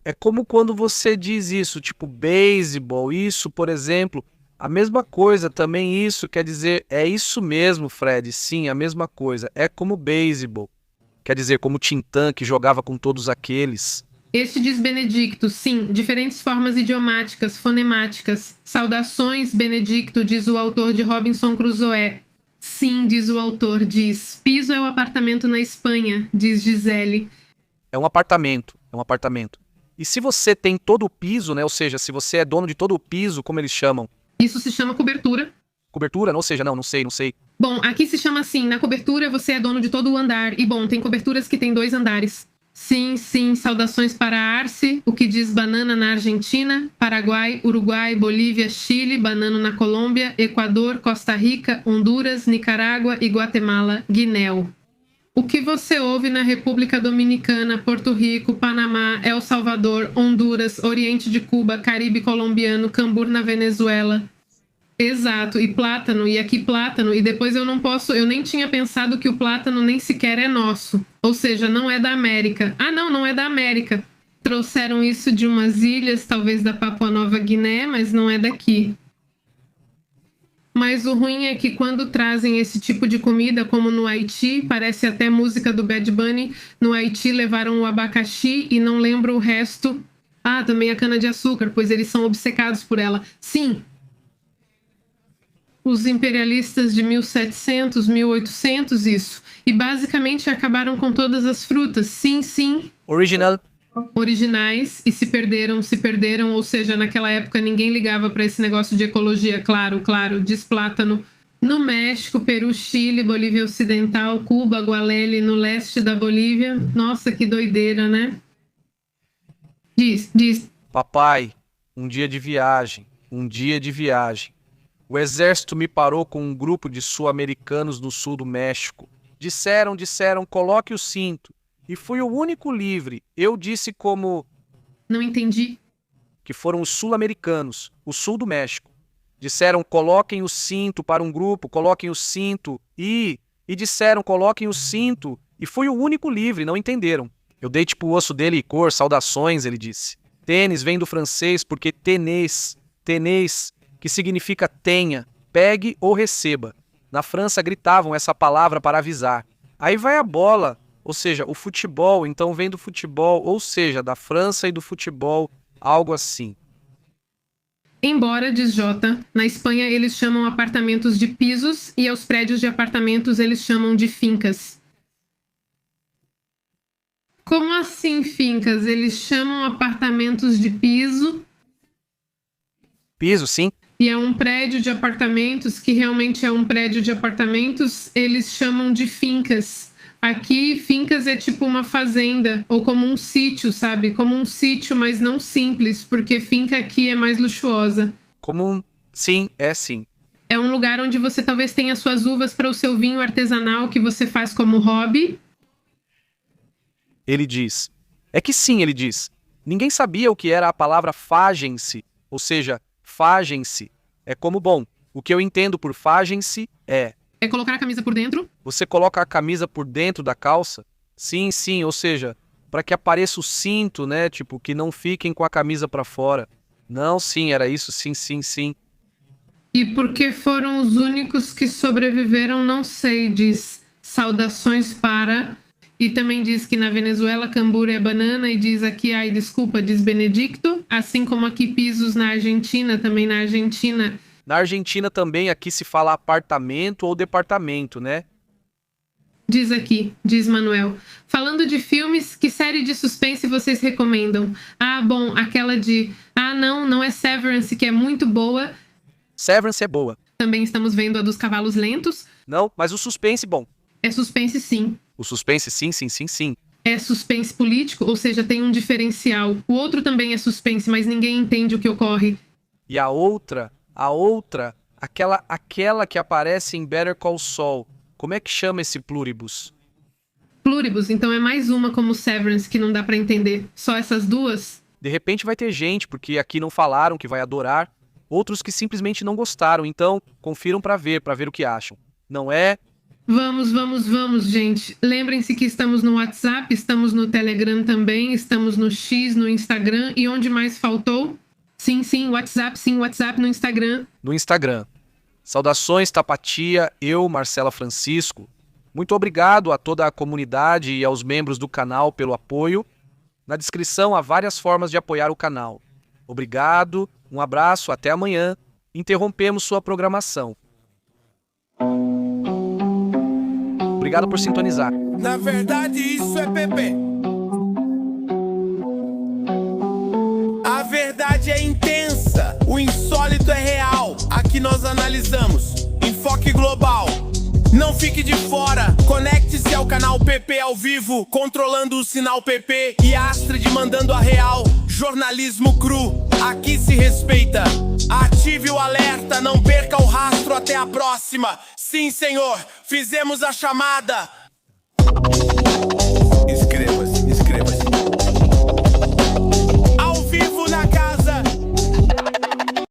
É como quando você diz isso, tipo beisebol, isso, por exemplo, a mesma coisa também isso, quer dizer, é isso mesmo, Fred, sim, a mesma coisa, é como beisebol. Quer dizer, como Tintã que jogava com todos aqueles. Este diz Benedicto, sim, diferentes formas idiomáticas, fonemáticas. Saudações, Benedicto, diz o autor de Robinson Crusoe. Sim, diz o autor, diz. Piso é o apartamento na Espanha, diz Gisele. É um apartamento. E se você tem todo o piso, né, ou seja, se você é dono de todo o piso, como eles chamam? Isso se chama cobertura. Cobertura? Ou seja, não sei. Bom, aqui se chama assim, na cobertura você é dono de todo o andar. E bom, tem coberturas que tem 2 andares. Sim, sim, saudações para Arce, o que diz banana na Argentina, Paraguai, Uruguai, Bolívia, Chile, banano na Colômbia, Equador, Costa Rica, Honduras, Nicarágua e Guatemala, Guinéu. O que você ouve na República Dominicana, Porto Rico, Panamá, El Salvador, Honduras, Oriente de Cuba, Caribe colombiano, Cambur na Venezuela. Exato, e plátano, e aqui plátano, e depois eu nem tinha pensado que o plátano nem sequer é nosso, ou seja, não é da América. Ah, não é da América. Trouxeram isso de umas ilhas, talvez da Papua Nova Guiné, mas não é daqui. Mas o ruim é que quando trazem esse tipo de comida, como no Haiti, parece até música do Bad Bunny, no Haiti levaram o abacaxi e não lembro o resto. Ah, também a cana-de-açúcar, pois eles são obcecados por ela. Sim, os imperialistas de 1700, 1800, isso. E basicamente acabaram com todas as frutas. Sim, sim. Originais e se perderam, ou seja, naquela época ninguém ligava para esse negócio de ecologia, claro, diz plátano. No México, Peru, Chile, Bolívia Ocidental, Cuba, Gualele, no leste da Bolívia. Nossa, que doideira, né? Diz. Papai, um dia de viagem. O exército me parou com um grupo de sul-americanos no sul do México. Disseram, coloque o cinto. E fui o único livre. Eu disse como... Não entendi. Que foram os sul-americanos, o sul do México. Disseram, coloquem o cinto para um grupo, coloquem o cinto. E disseram, coloquem o cinto. E fui o único livre, não entenderam. Eu dei tipo o osso dele e cor, saudações, ele disse. Tênis vem do francês porque tenez, que significa tenha, pegue ou receba. Na França gritavam essa palavra para avisar. Aí vai a bola... Ou seja, o futebol, então vem do futebol, ou seja, da França e do futebol, algo assim. Embora, diz Jota, na Espanha eles chamam apartamentos de pisos e aos prédios de apartamentos eles chamam de fincas. Como assim fincas? Eles chamam apartamentos de piso? Piso, sim. E é um prédio de apartamentos, que realmente é um prédio de apartamentos, eles chamam de fincas. Aqui, fincas é tipo uma fazenda, ou como um sítio, sabe? Como um sítio, mas não simples, porque finca aqui é mais luxuosa. Sim, é sim. É um lugar onde você talvez tenha suas uvas para o seu vinho artesanal que você faz como hobby. Ele diz. É que sim, ele diz. Ninguém sabia o que era a palavra fagem-se, ou seja, fagem-se. É como, bom, o que eu entendo por fagem-se é... É colocar a camisa por dentro? Você coloca a camisa por dentro da calça? Sim, ou seja, para que apareça o cinto, né? Tipo, que não fiquem com a camisa para fora. Não, sim, era isso, sim. E porque foram os únicos que sobreviveram, não sei, diz saudações para... E também diz que na Venezuela cambur é banana e diz aqui, diz Benedicto. Assim como aqui pisos na Argentina, também na Argentina... Na Argentina também aqui se fala apartamento ou departamento, né? Diz aqui, diz Manuel. Falando de filmes, que série de suspense vocês recomendam? Ah, bom, aquela de... Ah, não é Severance, que é muito boa. Severance é boa. Também estamos vendo a dos cavalos lentos. Não, mas o suspense, bom. É suspense, sim. O suspense, sim. É suspense político, ou seja, tem um diferencial. O outro também é suspense, mas ninguém entende o que ocorre. E a outra, aquela que aparece em Better Call Saul, como é que chama esse pluribus? Pluribus, então é mais uma como Severance que não dá pra entender. Só essas duas? De repente vai ter gente, porque aqui não falaram que vai adorar, outros que simplesmente não gostaram, então confiram pra ver o que acham. Não é? Vamos, gente. Lembrem-se que estamos no WhatsApp, estamos no Telegram também, estamos no X, no Instagram e onde mais faltou? Sim, WhatsApp no Instagram. No Instagram. Saudações, Tapatia, eu, Marcela Francisco. Muito obrigado a toda a comunidade e aos membros do canal pelo apoio. Na descrição há várias formas de apoiar o canal. Obrigado, um abraço, até amanhã. Interrompemos sua programação. Obrigado por sintonizar. Na verdade, isso é PP. A verdade é intensa, o insólito é real. Aqui nós analisamos, enfoque global. Não fique de fora, conecte-se ao é o canal PP ao vivo, controlando o sinal PP. E Astrid mandando a real, jornalismo cru, aqui se respeita. Ative o alerta, não perca o rastro, até a próxima. Sim, senhor, fizemos a chamada.